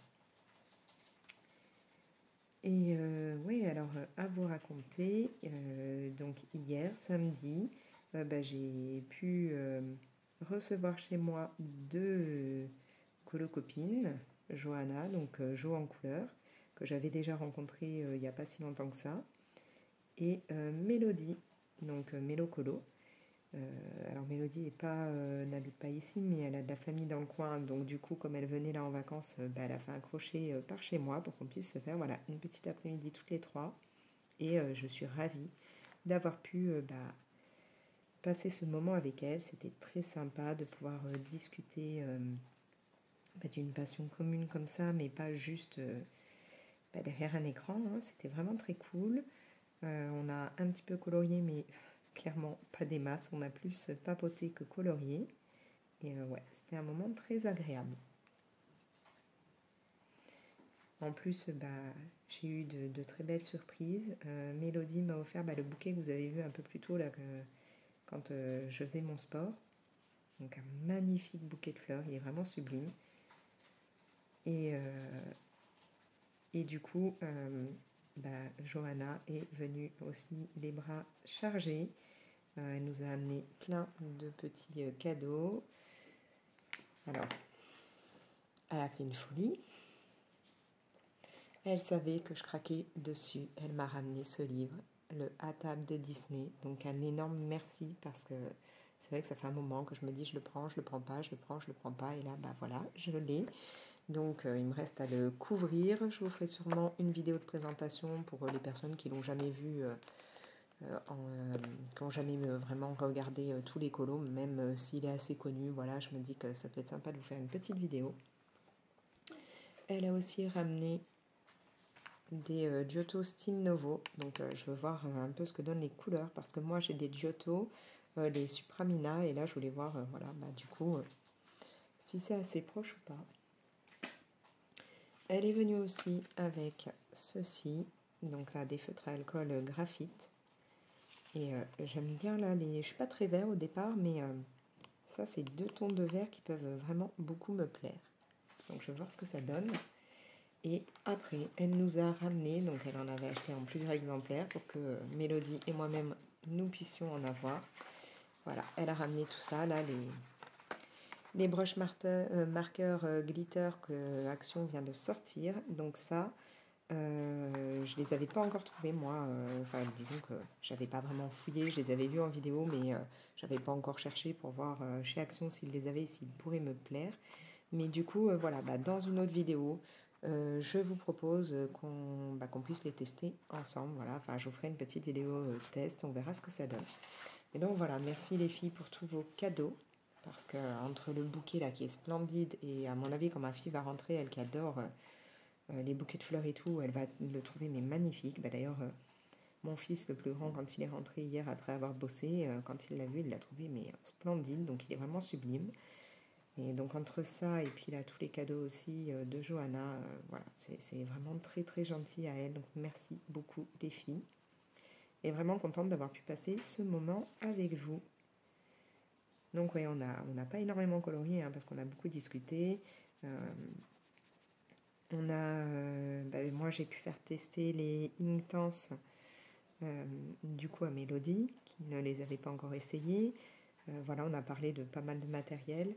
Speaker 1: Et oui, alors à vous raconter, donc hier, samedi, j'ai pu recevoir chez moi deux colocopines, Johanna, donc Jo en couleur, que j'avais déjà rencontrée il n'y a pas si longtemps que ça, et Mélodie, donc Mélo Colo. Alors Mélodie n'habite pas ici, mais elle a de la famille dans le coin. Donc du coup, comme elle venait là en vacances, elle a fait un crochet par chez moi pour qu'on puisse se faire une petite après-midi toutes les trois. Et je suis ravie d'avoir pu passer ce moment avec elle. C'était très sympa de pouvoir discuter d'une passion commune comme ça, mais pas juste derrière un écran. Hein. C'était vraiment très cool. On a un petit peu colorié, mais clairement pas des masses. On a plus papoté que colorié. Et ouais, c'était un moment très agréable. En plus, j'ai eu de très belles surprises. Mélodie m'a offert le bouquet que vous avez vu un peu plus tôt là, quand je faisais mon sport. Donc un magnifique bouquet de fleurs, il est vraiment sublime. Et du coup, Johanna est venue aussi les bras chargés. Elle nous a amené plein de petits cadeaux. Alors, elle a fait une folie. Elle savait que je craquais dessus. Elle m'a ramené ce livre, le À table de Disney. Donc un énorme merci parce que c'est vrai que ça fait un moment que je me dis je le prends pas, je le prends pas. Et là, voilà, je l'ai. Donc il me reste à le couvrir. Je vous ferai sûrement une vidéo de présentation pour les personnes qui l'ont jamais vu, qui n'ont jamais vraiment regardé tous les colos, même s'il est assez connu. Voilà, je me dis que ça peut être sympa de vous faire une petite vidéo. Elle a aussi ramené des Giotto style Novo. Donc je veux voir un peu ce que donnent les couleurs parce que moi j'ai des Giotto, les Supramina, et là je voulais voir voilà, du coup si c'est assez proche ou pas. Elle est venue aussi avec ceci, donc là des feutres à alcool graphite. Et j'aime bien là je suis pas très vert au départ, mais ça c'est 2 tons de vert qui peuvent vraiment beaucoup me plaire. Donc je vais voir ce que ça donne. Et après, elle nous a ramené, donc elle en avait acheté en plusieurs exemplaires pour que Mélodie et moi-même, nous puissions en avoir. Voilà, elle a ramené tout ça, là, les brush marqueurs glitter que Action vient de sortir. Donc ça, je les avais pas encore trouvés, moi. Enfin, disons que j'avais pas vraiment fouillé, je les avais vus en vidéo, mais j'avais pas encore cherché pour voir chez Action s'ils les avaient et s'ils pourraient me plaire. Mais du coup, voilà, dans une autre vidéo, je vous propose qu'on puisse les tester ensemble. Voilà, enfin, je vous ferai une petite vidéo test, on verra ce que ça donne. Et donc voilà, merci les filles pour tous vos cadeaux. Parce que entre le bouquet là qui est splendide et à mon avis, quand ma fille va rentrer, elle qui adore les bouquets de fleurs et tout, elle va le trouver mais magnifique. D'ailleurs, mon fils le plus grand, quand il est rentré hier après avoir bossé, quand il l'a vu, il l'a trouvé mais splendide. Donc il est vraiment sublime. Et donc entre ça et puis là tous les cadeaux aussi de Johanna, voilà, c'est vraiment très très gentil à elle. Donc merci beaucoup les filles. Et vraiment contente d'avoir pu passer ce moment avec vous. Donc oui, on n'a pas énormément colorié hein, parce qu'on a beaucoup discuté. Moi j'ai pu faire tester les Inktense du coup à Mélodie qui ne les avait pas encore essayés. Voilà, on a parlé de pas mal de matériel.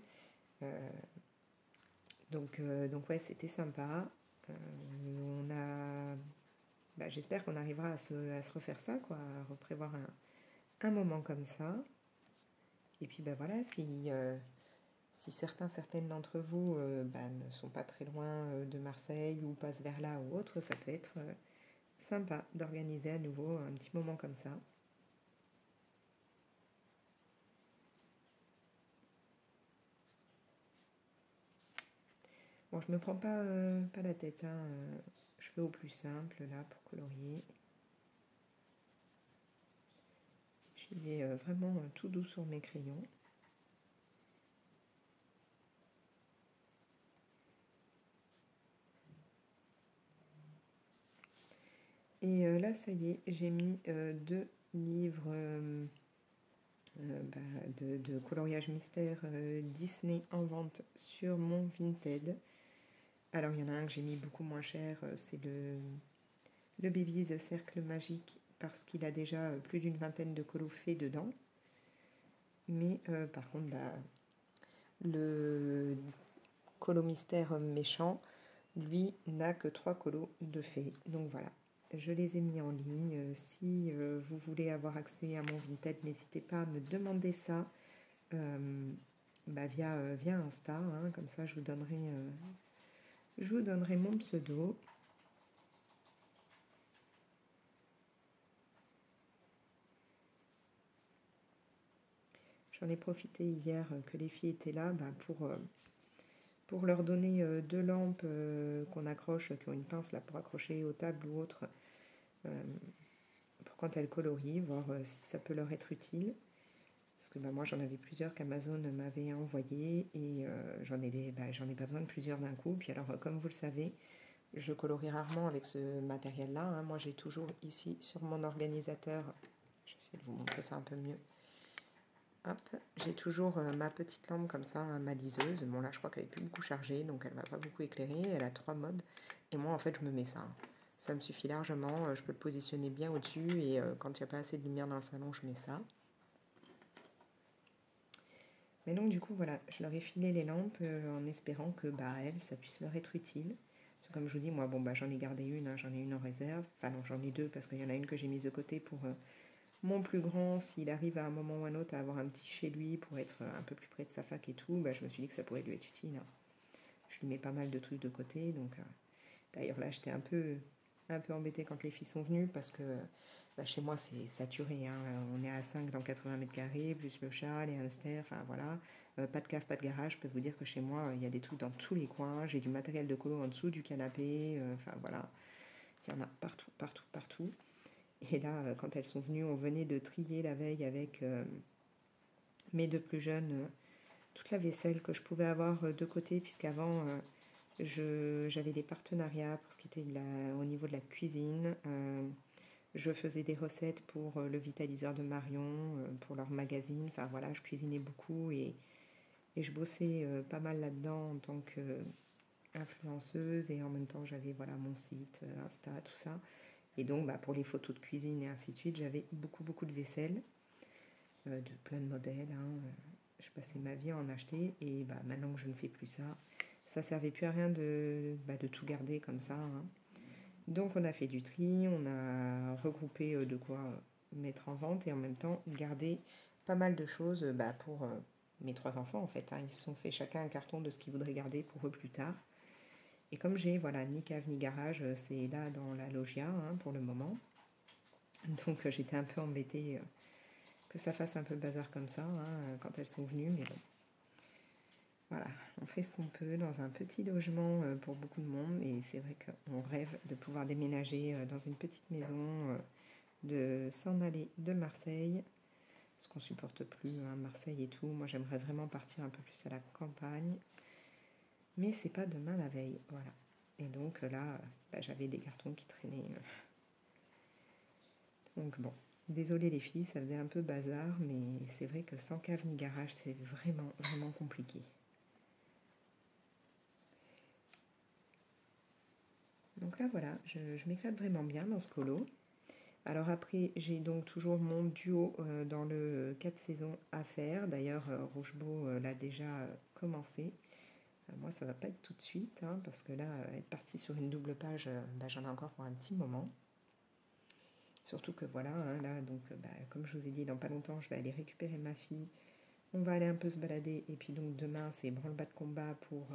Speaker 1: Donc ouais, c'était sympa. J'espère qu'on arrivera à se refaire ça, quoi, à reprévoir un moment comme ça. Et puis voilà, si certaines d'entre vous ne sont pas très loin de Marseille ou passent vers là ou autre, ça peut être sympa d'organiser à nouveau un petit moment comme ça. Bon, je me prends pas la tête, hein, je fais au plus simple là pour colorier. J'y vais vraiment tout doux sur mes crayons. Et là, ça y est, j'ai mis 2 livres de coloriage mystère Disney en vente sur mon Vinted. Alors, il y en a un que j'ai mis beaucoup moins cher, c'est le Baby's Cercle Magique, parce qu'il a déjà plus d'une vingtaine de colos faits dedans. Mais par contre, le colo mystère méchant, lui, n'a que 3 colos de faits. Donc voilà, je les ai mis en ligne. Si vous voulez avoir accès à mon Vinted, n'hésitez pas à me demander ça via Insta. Hein, comme ça, je vous donnerai mon pseudo. J'en ai profité hier que les filles étaient là pour leur donner 2 lampes qu'on accroche, qui ont une pince là pour accrocher aux tables ou autres, pour quand elles colorient, voir si ça peut leur être utile. Parce que moi j'en avais plusieurs qu'Amazon m'avait envoyé et j'en ai pas besoin de plusieurs d'un coup. Puis alors comme vous le savez, je colorie rarement avec ce matériel là. Hein. Moi j'ai toujours ici sur mon organisateur, je vais essayer de vous montrer ça un peu mieux. Hop, j'ai toujours ma petite lampe comme ça, hein, ma liseuse. Bon là je crois qu'elle est plus beaucoup chargée, donc elle va pas beaucoup éclairer. Elle a 3 modes. Et moi en fait je me mets ça. Hein. Ça me suffit largement. Je peux le positionner bien au-dessus et quand il n'y a pas assez de lumière dans le salon, je mets ça. Mais donc du coup, voilà, je leur ai filé les lampes en espérant que elles, ça puisse leur être utile. Parce que comme je vous dis, moi, j'en ai gardé une, hein, j'en ai une en réserve. Enfin non, j'en ai deux parce qu'il y en a une que j'ai mise de côté pour mon plus grand, s'il arrive à un moment ou un autre à avoir un petit chez lui pour être un peu plus près de sa fac et tout, je me suis dit que ça pourrait lui être utile, hein. Je lui mets pas mal de trucs de côté, donc d'ailleurs là j'étais un peu embêtée quand les filles sont venues parce que chez moi c'est saturé, hein. On est à 5 dans 80 mètres carrés, plus le chat, les hamsters, enfin voilà. Pas de cave, pas de garage, je peux vous dire que chez moi il y a des trucs dans tous les coins, j'ai du matériel de colo en dessous du canapé, enfin voilà, il y en a partout, partout, partout. Et là, quand elles sont venues, on venait de trier la veille avec mes deux plus jeunes toute la vaisselle que je pouvais avoir de côté, puisqu'avant, j'avais des partenariats pour ce qui était au niveau de la cuisine. Je faisais des recettes pour le vitaliseur de Marion, pour leur magazine. Enfin voilà, je cuisinais beaucoup et je bossais pas mal là-dedans en tant qu'influenceuse. Et en même temps, j'avais voilà, mon site, Insta, tout ça. Et donc, pour les photos de cuisine et ainsi de suite, j'avais beaucoup, beaucoup de vaisselle, de plein de modèles, hein. Je passais ma vie à en acheter. Et maintenant que je ne fais plus ça, ça servait plus à rien de tout garder comme ça, hein. Donc, on a fait du tri, on a regroupé de quoi mettre en vente et en même temps garder pas mal de choses pour mes trois enfants, en fait, hein. Ils se sont fait chacun un carton de ce qu'ils voudraient garder pour eux plus tard. Et comme j'ai ni cave ni garage, c'est là dans la loggia, hein, pour le moment. Donc j'étais un peu embêtée que ça fasse un peu le bazar comme ça, hein, quand elles sont venues. Mais bon, voilà, on fait ce qu'on peut dans un petit logement pour beaucoup de monde. Et c'est vrai qu'on rêve de pouvoir déménager dans une petite maison, de s'en aller de Marseille. Parce qu'on supporte plus, hein, Marseille et tout. Moi j'aimerais vraiment partir un peu plus à la campagne. Mais c'est pas demain la veille, voilà. Et donc là, j'avais des cartons qui traînaient. Donc bon, désolée les filles, ça faisait un peu bazar, mais c'est vrai que sans cave ni garage, c'est vraiment, vraiment compliqué. Donc là voilà, je m'éclate vraiment bien dans ce colo. Alors après, j'ai donc toujours mon duo dans le 4 saisons à faire. D'ailleurs, Rougebeau l'a déjà commencé. Moi, ça va pas être tout de suite, hein, parce que là, être partie sur une double page, j'en ai encore pour un petit moment. Surtout que voilà, hein, là, donc, comme je vous ai dit, dans pas longtemps, je vais aller récupérer ma fille. On va aller un peu se balader. Et puis donc demain, c'est branle-bas de combat pour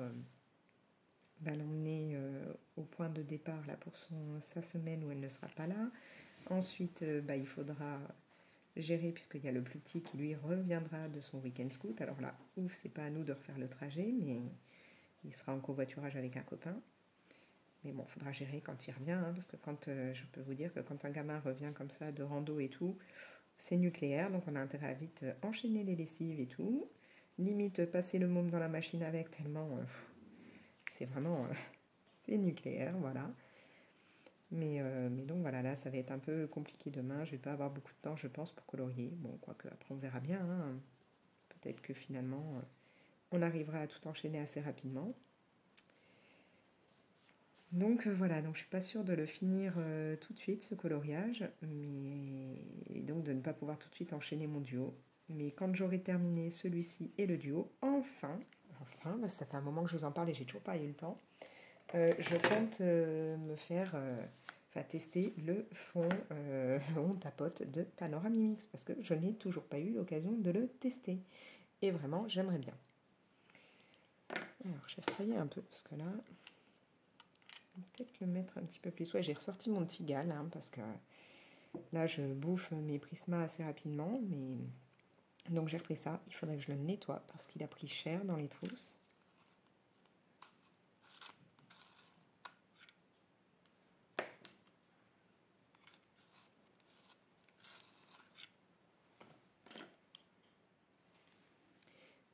Speaker 1: l'emmener au point de départ là, pour sa semaine où elle ne sera pas là. Ensuite, il faudra gérer, puisqu'il y a le plus petit qui lui reviendra de son week-end scout. Alors là, ouf, c'est pas à nous de refaire le trajet, mais il sera en covoiturage avec un copain. Mais bon, il faudra gérer quand il revient, hein, parce que je peux vous dire que quand un gamin revient comme ça de rando et tout, c'est nucléaire, donc on a intérêt à vite enchaîner les lessives et tout. Limite passer le môme dans la machine avec, tellement c'est vraiment c'est nucléaire, voilà. Mais donc voilà, là ça va être un peu compliqué demain. Je vais pas avoir beaucoup de temps, je pense, pour colorier. Bon, quoique après on verra bien, hein. Peut-être que finalement on arrivera à tout enchaîner assez rapidement. Donc voilà, donc je suis pas sûre de le finir tout de suite, ce coloriage, et donc de ne pas pouvoir tout de suite enchaîner mon duo. Mais quand j'aurai terminé celui-ci et le duo, enfin, ça fait un moment que je vous en parle et j'ai toujours pas eu le temps, je compte me faire, tester le fond on tapote de Panoramimix, parce que je n'ai toujours pas eu l'occasion de le tester. Et vraiment, j'aimerais bien. Alors, je vais retravailler un peu, parce que là... peut-être le mettre un petit peu plus. Ouais, j'ai ressorti mon Tigal, hein, parce que là, je bouffe mes Prisma assez rapidement. Mais donc, j'ai repris ça. Il faudrait que je le nettoie parce qu'il a pris cher dans les trousses.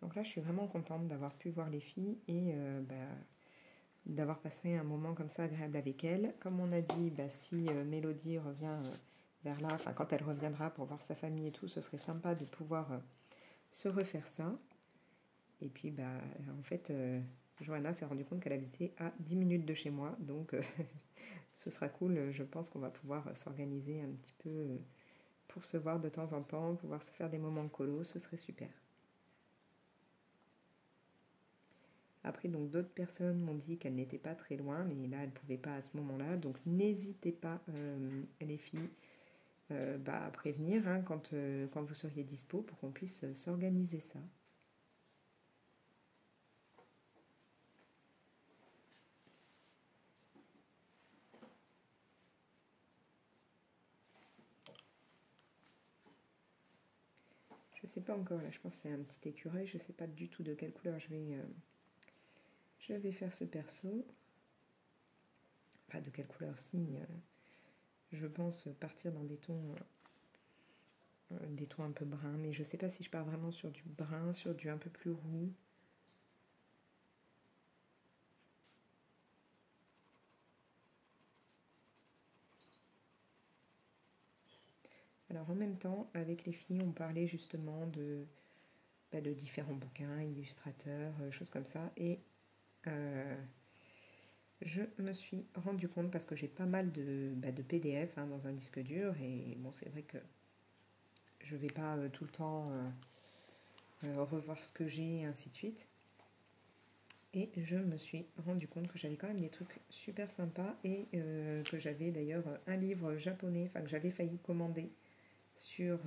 Speaker 1: Donc là, je suis vraiment contente d'avoir pu voir les filles et d'avoir passé un moment comme ça agréable avec elles. Comme on a dit, si Mélodie revient vers là, enfin quand elle reviendra pour voir sa famille et tout, ce serait sympa de pouvoir se refaire ça. Et puis, en fait, Johanna s'est rendue compte qu'elle habitait à 10 minutes de chez moi. Donc, ce sera cool. Je pense qu'on va pouvoir s'organiser un petit peu pour se voir de temps en temps, pouvoir se faire des moments colo, ce serait super. Après, donc d'autres personnes m'ont dit qu'elles n'étaient pas très loin, mais là, elles ne pouvaient pas à ce moment-là. Donc n'hésitez pas, les filles, à prévenir hein, quand vous seriez dispo pour qu'on puisse s'organiser ça. Je sais pas encore, là, je pense que c'est un petit écureuil. Je sais pas du tout de quelle couleur je vais faire ce perso. Enfin, de quelle couleur, si. Je pense partir dans des tons un peu bruns, mais je sais pas si je pars vraiment sur du brun, sur du un peu plus roux. Alors en même temps, avec les filles, on parlait justement de différents bouquins, illustrateurs, choses comme ça. Et je me suis rendu compte, parce que j'ai pas mal de PDF hein, dans un disque dur, et bon, c'est vrai que je vais pas tout le temps revoir ce que j'ai, et ainsi de suite. Et je me suis rendu compte que j'avais quand même des trucs super sympas, et que j'avais d'ailleurs un livre japonais, enfin que j'avais failli commander sur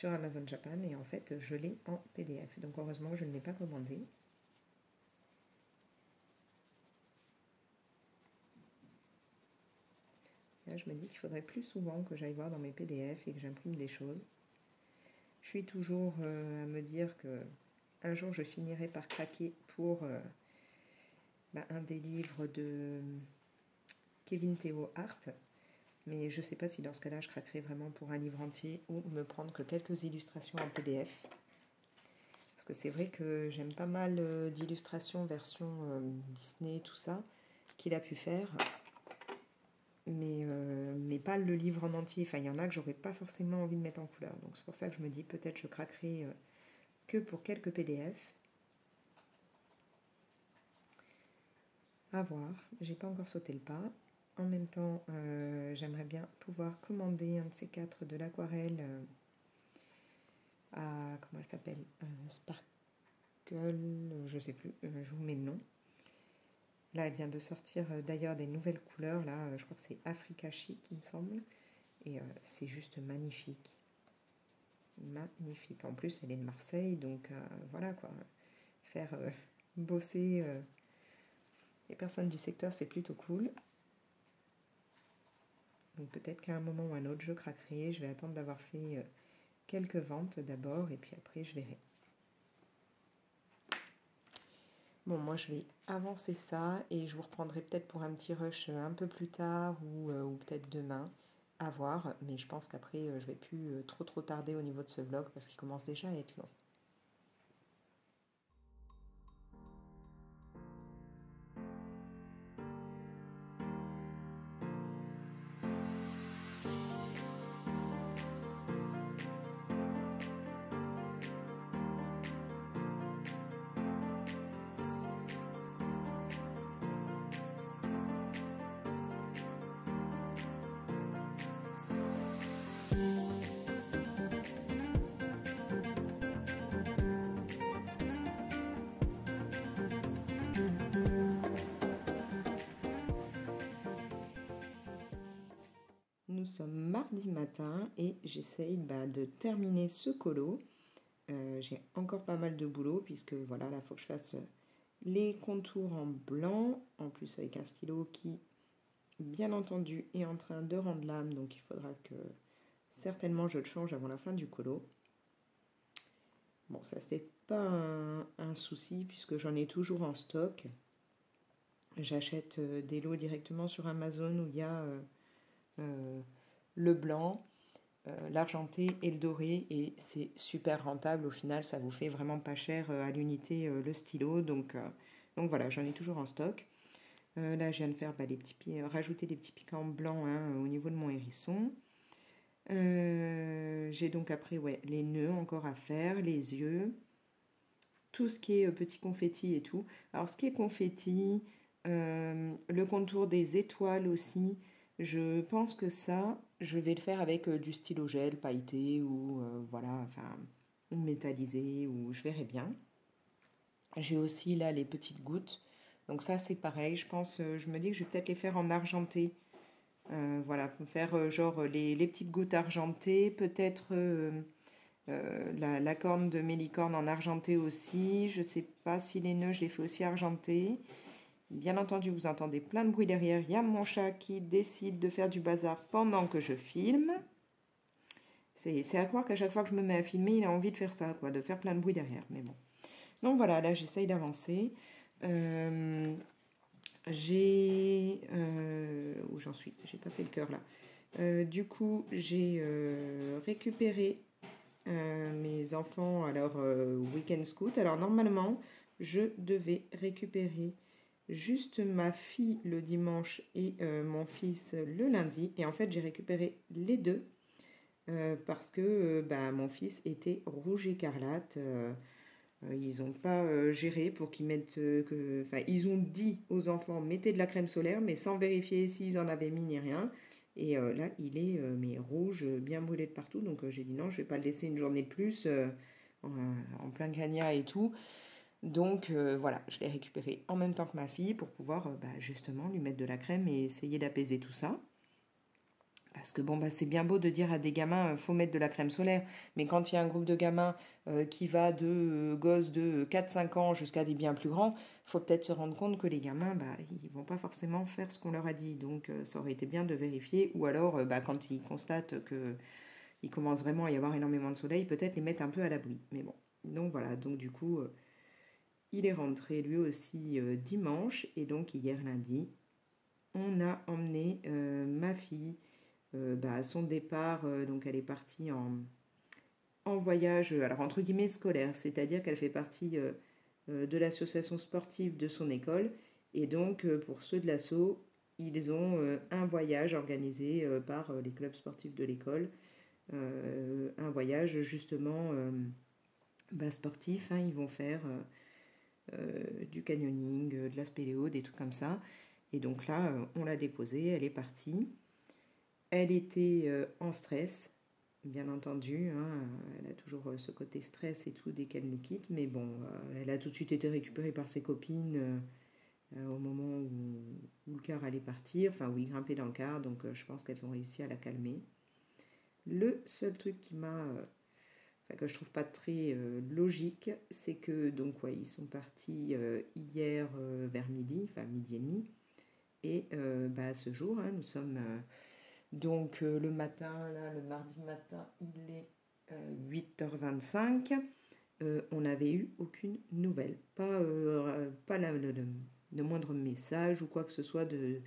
Speaker 1: Amazon Japan, et en fait je l'ai en PDF. Donc heureusement je ne l'ai pas commandé. Là, je me dis qu'il faudrait plus souvent que j'aille voir dans mes PDF et que j'imprime des choses. Je suis toujours à me dire que un jour je finirai par craquer pour un des livres de Kevin Theo Hart, mais je ne sais pas si dans ce cas-là je craquerai vraiment pour un livre entier ou me prendre que quelques illustrations en PDF. Parce que c'est vrai que j'aime pas mal d'illustrations version Disney, tout ça, qu'il a pu faire. Mais pas le livre en entier. Enfin, il y en a que j'aurais pas forcément envie de mettre en couleur. Donc c'est pour ça que je me dis peut-être je craquerai que pour quelques PDF. À voir. J'ai pas encore sauté le pas. En même temps, j'aimerais bien pouvoir commander un de ces quatre de l'aquarelle à, comment elle s'appelle, Sparkle, je sais plus, je vous mets le nom. Là, elle vient de sortir d'ailleurs des nouvelles couleurs. Là, je crois que c'est Africa Chic, il me semble. Et c'est juste magnifique. Magnifique. En plus, elle est de Marseille, donc voilà quoi. Faire bosser les personnes du secteur, c'est plutôt cool. Donc peut-être qu'à un moment ou un autre, je craquerai. Je vais attendre d'avoir fait quelques ventes d'abord, et puis après, je verrai. Bon, moi, je vais avancer ça, et je vous reprendrai peut-être pour un petit rush un peu plus tard, ou peut-être demain, à voir. Mais je pense qu'après, je vais plus trop tarder au niveau de ce vlog, parce qu'il commence déjà à être long. Nous sommes mardi matin et j'essaye de terminer ce colo. J'ai encore pas mal de boulot puisque voilà, là, il faut que je fasse les contours en blanc, en plus avec un stylo qui, bien entendu, est en train de rendre l'âme, donc il faudra que certainement je le change avant la fin du colo. Bon, ça c'est pas un souci puisque j'en ai toujours en stock. J'achète des lots directement sur Amazon où il y a le blanc, l'argenté et le doré, et c'est super rentable. Au final, ça vous fait vraiment pas cher à l'unité le stylo. Donc voilà, j'en ai toujours en stock. Là, je viens de faire rajouter des petits piquants blancs hein, au niveau de mon hérisson. J'ai donc après les nœuds encore à faire, les yeux, tout ce qui est petit confetti et tout. Alors ce qui est confetti, Le contour des étoiles aussi. Je pense que ça, je vais le faire avec du stylo gel pailleté ou voilà, enfin métallisé ou je verrai bien. J'ai aussi là les petites gouttes. Donc ça c'est pareil, je pense, je me dis que je vais peut-être les faire en argenté. Voilà, faire genre les petites gouttes argentées, peut-être la corne de mélicorne en argenté aussi. Je sais pas si les nœuds, je les fais aussi argentés. Bien entendu, vous entendez plein de bruit derrière. Il y a mon chat qui décide de faire du bazar pendant que je filme. C'est à croire qu'à chaque fois que je me mets à filmer, il a envie de faire ça, quoi, de faire plein de bruit derrière. Mais bon. Donc voilà, là j'essaye d'avancer. Où j'en suis? J'ai pas fait le cœur là. Du coup, j'ai récupéré mes enfants à leur week-end scout. Alors normalement, je devais récupérer juste ma fille le dimanche et mon fils le lundi. Et en fait, j'ai récupéré les deux parce que bah, mon fils était rouge écarlate. Ils n'ont pas géré pour qu'ils mettent... Enfin, ils ont dit aux enfants, mettez de la crème solaire, mais sans vérifier s'ils en avaient mis ni rien. Et là, il est mais rouge, bien brûlé de partout. Donc j'ai dit non, je ne vais pas le laisser une journée de plus en plein cagnat et tout. Donc voilà, je l'ai récupéré en même temps que ma fille pour pouvoir bah, justement lui mettre de la crème et essayer d'apaiser tout ça. Parce que bon, bah, c'est bien beau de dire à des gamins, faut mettre de la crème solaire. Mais quand il y a un groupe de gamins qui va de gosses de 4-5 ans jusqu'à des bien plus grands, faut peut-être se rendre compte que les gamins, bah, ils vont pas forcément faire ce qu'on leur a dit. Donc ça aurait été bien de vérifier. Ou alors, bah, quand ils constatent qu'il commence vraiment à y avoir énormément de soleil, peut-être les mettre un peu à l'abri. Mais bon, donc voilà. Donc du coup, il est rentré lui aussi dimanche. Et donc hier lundi, on a emmené ma fille bah, à son départ, donc elle est partie en voyage, alors entre guillemets scolaire, c'est-à-dire qu'elle fait partie de l'association sportive de son école. Et donc, pour ceux de l'asso, ils ont un voyage organisé par les clubs sportifs de l'école. Un voyage justement bah, sportif. Hein, ils vont faire du canyoning, de la spéléo, des trucs comme ça. Et donc là, on l'a déposée, elle est partie. Elle était en stress, bien entendu. Hein, elle a toujours ce côté stress et tout dès qu'elle nous quitte. Mais bon, elle a tout de suite été récupérée par ses copines au moment où le car allait partir, enfin où il grimpait dans le car. Donc je pense qu'elles ont réussi à la calmer. Le seul truc qui m'a... que je trouve pas très logique, c'est que donc ouais, ils sont partis hier vers midi, enfin midi et demi. Et bah, ce jour, hein, nous sommes... Donc le matin, là, le mardi matin, il est 8h25. On n'avait eu aucune nouvelle. Pas le moindre message ou quoi que ce soit des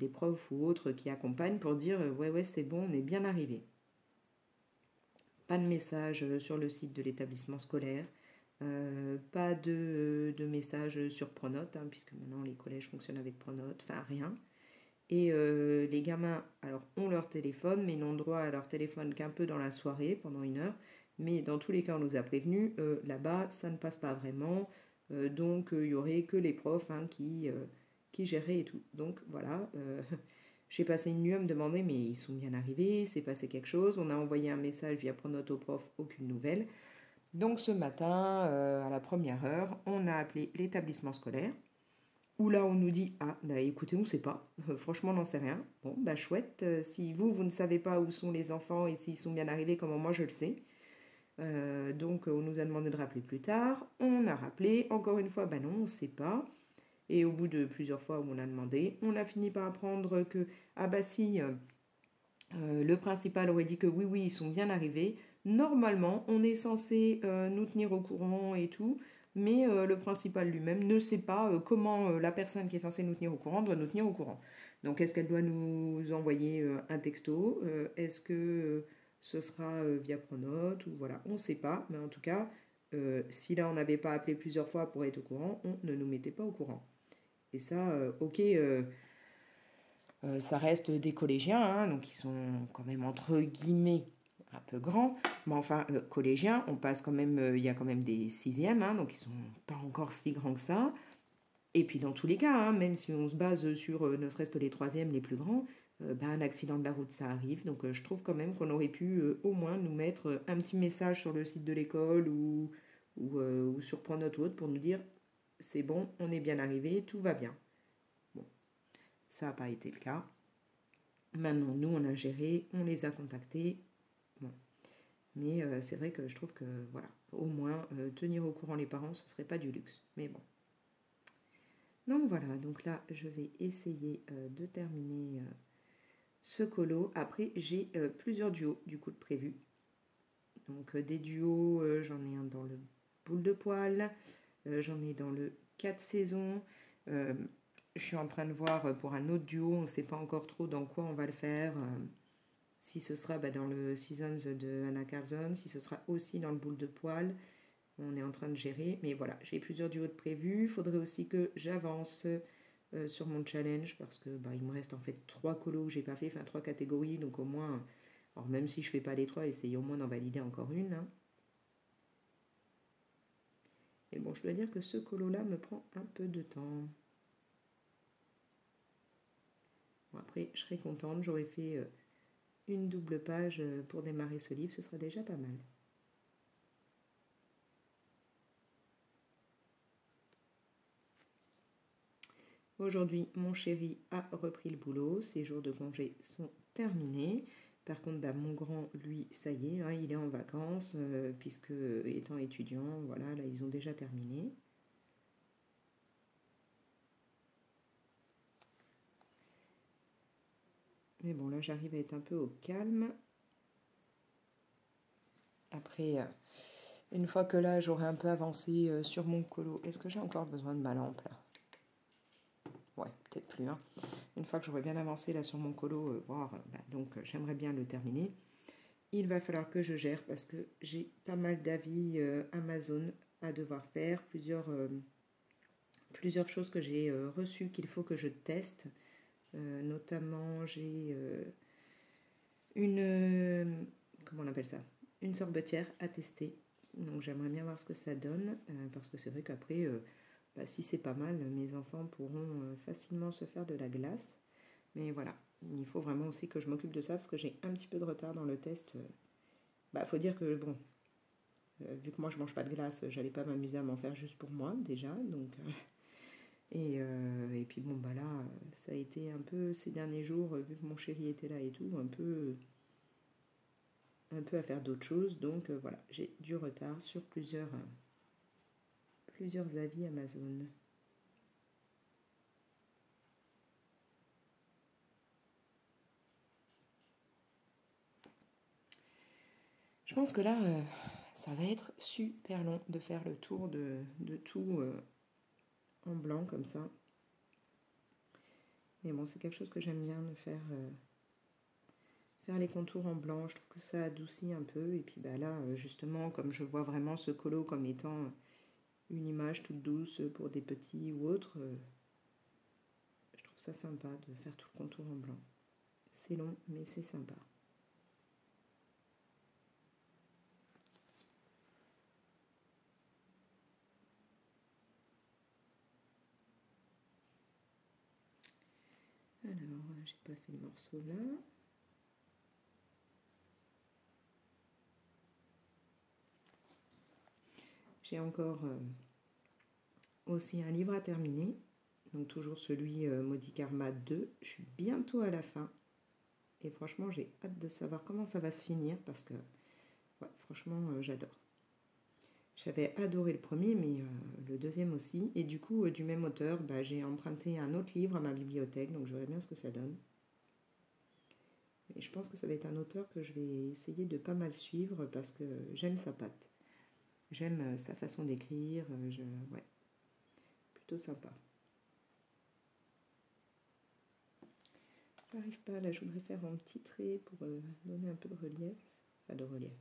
Speaker 1: profs ou autres qui accompagnent pour dire ouais, c'est bon, on est bien arrivé. Pas de message sur le site de l'établissement scolaire. Pas de message sur Pronote, hein, puisque maintenant les collèges fonctionnent avec Pronote. Enfin, rien. Et les gamins, alors, ont leur téléphone, mais n'ont droit à leur téléphone qu'un peu dans la soirée, pendant 1 heure. Mais dans tous les cas, on nous a prévenus, là-bas, ça ne passe pas vraiment. Donc, il n'y aurait que les profs hein, qui géraient et tout. Donc, voilà. J'ai passé une nuit à me demander, mais ils sont bien arrivés, c'est passé quelque chose. On a envoyé un message via Pronote au prof, aucune nouvelle. Donc, ce matin, à la première heure, on a appelé l'établissement scolaire. Où là, on nous dit, ah, bah écoutez, on ne sait pas. Franchement, on n'en sait rien. Bon, bah chouette. Si vous ne savez pas où sont les enfants et s'ils sont bien arrivés, comment moi je le sais. Donc, on nous a demandé de rappeler plus tard. On a rappelé. Encore une fois, bah non, on ne sait pas. Et au bout de plusieurs fois où on a demandé, on a fini par apprendre que, ah bah si, le principal aurait dit que oui, ils sont bien arrivés. Normalement, on est censé nous tenir au courant et tout. Mais le principal lui-même ne sait pas comment la personne qui est censée nous tenir au courant doit nous tenir au courant. Donc est-ce qu'elle doit nous envoyer un texto? Est-ce que ce sera via Pronote? Ou voilà, on ne sait pas. Mais en tout cas, si là on n'avait pas appelé plusieurs fois pour être au courant, on ne nous mettait pas au courant. Et ça, ok, ça reste des collégiens, hein, donc ils sont quand même entre guillemets un peu grands, mais enfin collégiens, on passe quand même, il y a quand même des sixièmes, hein, donc ils sont pas encore si grands que ça. Et puis dans tous les cas, hein, même si on se base sur ne serait-ce que les troisièmes les plus grands, un accident de la route ça arrive. Donc je trouve quand même qu'on aurait pu au moins nous mettre un petit message sur le site de l'école ou sur Pronote ou autre pour nous dire c'est bon, on est bien arrivé, tout va bien. Bon, ça n'a pas été le cas. Maintenant, nous, on a géré, on les a contactés. Bon. Mais c'est vrai que je trouve que, voilà, au moins, tenir au courant les parents, ce serait pas du luxe. Mais bon. Donc voilà, donc là, je vais essayer de terminer ce colo. Après, j'ai plusieurs duos, du coup, de prévus. Donc des duos, j'en ai un dans le boule de poil, j'en ai dans le 4 saisons. Je suis en train de voir pour un autre duo, on ne sait pas encore trop dans quoi on va le faire. Si ce sera dans le Seasons de Anna Carlson, si ce sera aussi dans le boule de poil. On est en train de gérer, mais voilà, j'ai plusieurs duos de prévus. Il faudrait aussi que j'avance sur mon challenge parce que il me reste en fait 3 colos que j'ai pas fait, enfin 3 catégories, donc au moins, alors même si je fais pas les 3, essayez au moins d'en valider encore une. Hein. Et bon, je dois dire que ce colo-là me prend un peu de temps. Bon, après, je serais contente, j'aurais fait une double page pour démarrer ce livre, ce serait déjà pas mal. Aujourd'hui, mon chéri a repris le boulot, ses jours de congé sont terminés. Par contre, mon grand, lui, ça y est, hein, il est en vacances, puisque étant étudiant, voilà, là, ils ont déjà terminé. Mais bon, là, j'arrive à être un peu au calme. Après, une fois que là, j'aurai un peu avancé sur mon colo, est-ce que j'ai encore besoin de ma lampe, là? Ouais, peut-être plus. Hein. Une fois que j'aurai bien avancé là sur mon colo, j'aimerais bien le terminer. Il va falloir que je gère parce que j'ai pas mal d'avis Amazon à devoir faire, plusieurs choses que j'ai reçues qu'il faut que je teste. Notamment, j'ai comment on appelle ça? Une sorbetière à tester. Donc j'aimerais bien voir ce que ça donne parce que c'est vrai qu'après, si c'est pas mal, mes enfants pourront facilement se faire de la glace. Mais voilà, il faut vraiment aussi que je m'occupe de ça parce que j'ai un petit peu de retard dans le test. Faut dire que bon, vu que moi je mange pas de glace, j'allais pas m'amuser à m'en faire juste pour moi déjà. Donc, et puis bon là, ça a été un peu ces derniers jours, vu que mon chéri était là et tout, un peu à faire d'autres choses. Donc voilà, j'ai du retard sur plusieurs avis Amazon. Je pense que là, ça va être super long de faire le tour de tout en blanc comme ça. Mais bon, c'est quelque chose que j'aime bien de faire les contours en blanc. Je trouve que ça adoucit un peu. Et puis là, justement, comme je vois vraiment ce colo comme étant une image toute douce pour des petits ou autres, je trouve ça sympa de faire tout le contour en blanc. C'est long, mais c'est sympa. Alors, j'ai pas fait le morceau là. J'ai encore aussi un livre à terminer. Donc toujours celui Maudit Karma 2. Je suis bientôt à la fin. Et franchement, j'ai hâte de savoir comment ça va se finir parce que, franchement, j'adore. J'avais adoré le premier, mais le deuxième aussi. Et du coup, du même auteur, j'ai emprunté un autre livre à ma bibliothèque, donc je verrai bien ce que ça donne. Et je pense que ça va être un auteur que je vais essayer de pas mal suivre parce que j'aime sa patte. J'aime sa façon d'écrire. Ouais, plutôt sympa. J'arrive pas, là je voudrais faire un petit trait pour donner un peu de relief. Enfin de relief.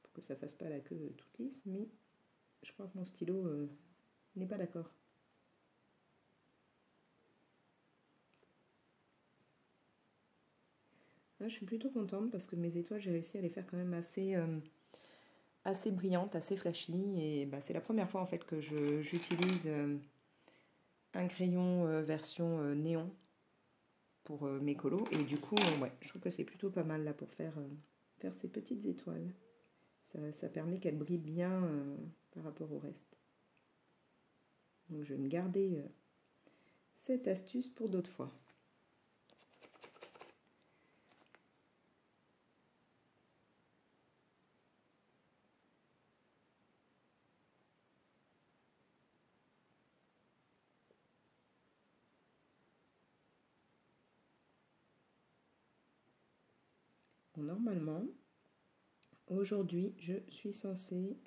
Speaker 1: Pour que ça fasse pas la queue toute lisse, mais je crois que mon stylo n'est pas d'accord. Là, je suis plutôt contente parce que mes étoiles, j'ai réussi à les faire quand même assez brillantes, assez flashy. Et c'est la première fois en fait que j'utilise un crayon version néon pour mes colos. Et du coup, ouais, je trouve que c'est plutôt pas mal là pour faire ces petites étoiles. Ça permet qu'elles brillent bien par rapport au reste. Donc je vais me garder cette astuce pour d'autres fois. Bon, normalement, aujourd'hui, je suis censée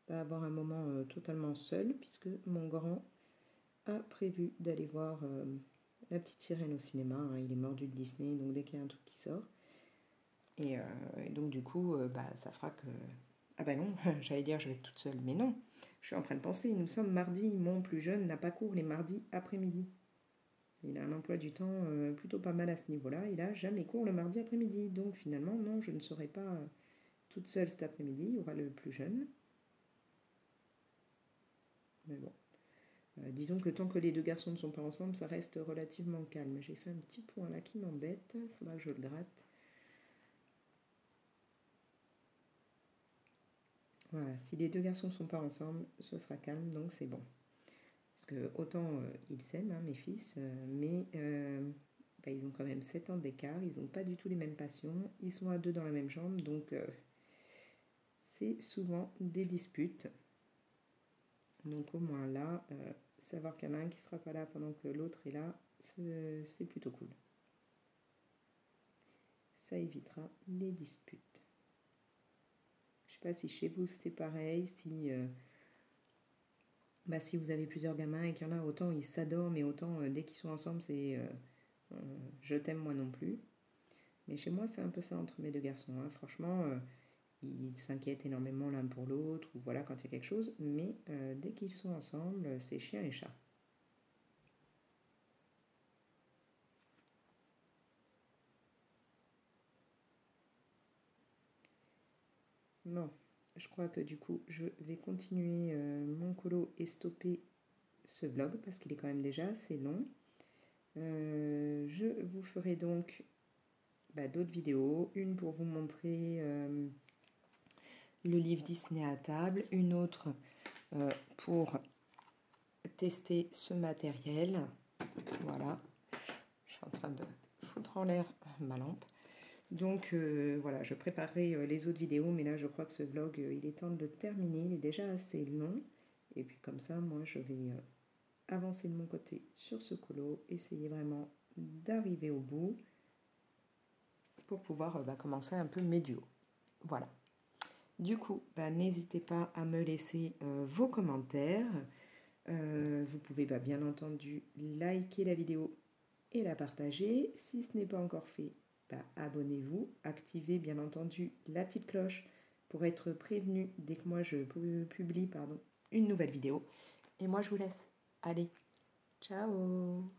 Speaker 1: avoir un moment totalement seul, puisque mon grand a prévu d'aller voir La Petite Sirène au cinéma. Hein. Il est mordu de Disney, donc dès qu'il y a un truc qui sort. Et donc du coup, ça fera que... Ah bah non, j'allais dire je vais être toute seule, mais non. Je suis en train de penser, nous sommes mardi, mon plus jeune n'a pas cours les mardis après-midi. Il a un emploi du temps plutôt pas mal à ce niveau-là. Il n'a jamais cours le mardi après-midi. Donc finalement, non, je ne serai pas toute seule cet après-midi. Il y aura le plus jeune. Mais bon. Disons que tant que les deux garçons ne sont pas ensemble, ça reste relativement calme. J'ai fait un petit point là qui m'embête. Il faudra que je le gratte. Voilà, si les deux garçons ne sont pas ensemble, ce sera calme, donc c'est bon. Parce que autant ils s'aiment, hein, mes fils, mais ils ont quand même 7 ans d'écart, ils n'ont pas du tout les mêmes passions, ils sont à deux dans la même chambre, donc c'est souvent des disputes. Donc au moins là, savoir qu'il y en a un qui ne sera pas là pendant que l'autre est là, c'est plutôt cool. Ça évitera les disputes. Je ne sais pas si chez vous c'est pareil, si vous avez plusieurs gamins et qu'il y en a, autant ils s'adorent, mais autant dès qu'ils sont ensemble, c'est je t'aime moi non plus. Mais chez moi, c'est un peu ça entre mes deux garçons. Hein. Franchement, ils s'inquiètent énormément l'un pour l'autre, ou voilà, quand il y a quelque chose. Mais dès qu'ils sont ensemble, c'est chien et chat. Bon, je crois que du coup, je vais continuer mon colo et stopper ce vlog, parce qu'il est quand même déjà assez long. Je vous ferai donc d'autres vidéos. Une pour vous montrer le livre Disney à table, une autre pour tester ce matériel. Voilà, je suis en train de foutre en l'air ma lampe. Donc voilà, je préparerai les autres vidéos, mais là je crois que ce vlog, il est temps de le terminer, il est déjà assez long. Et puis comme ça, moi je vais avancer de mon côté sur ce colo, essayer vraiment d'arriver au bout pour pouvoir commencer un peu mes duos. Voilà. Du coup, n'hésitez pas à me laisser vos commentaires. Vous pouvez bien entendu liker la vidéo et la partager. Si ce n'est pas encore fait, abonnez-vous. Activez bien entendu la petite cloche pour être prévenu dès que moi je publie une nouvelle vidéo. Et moi je vous laisse. Allez, ciao!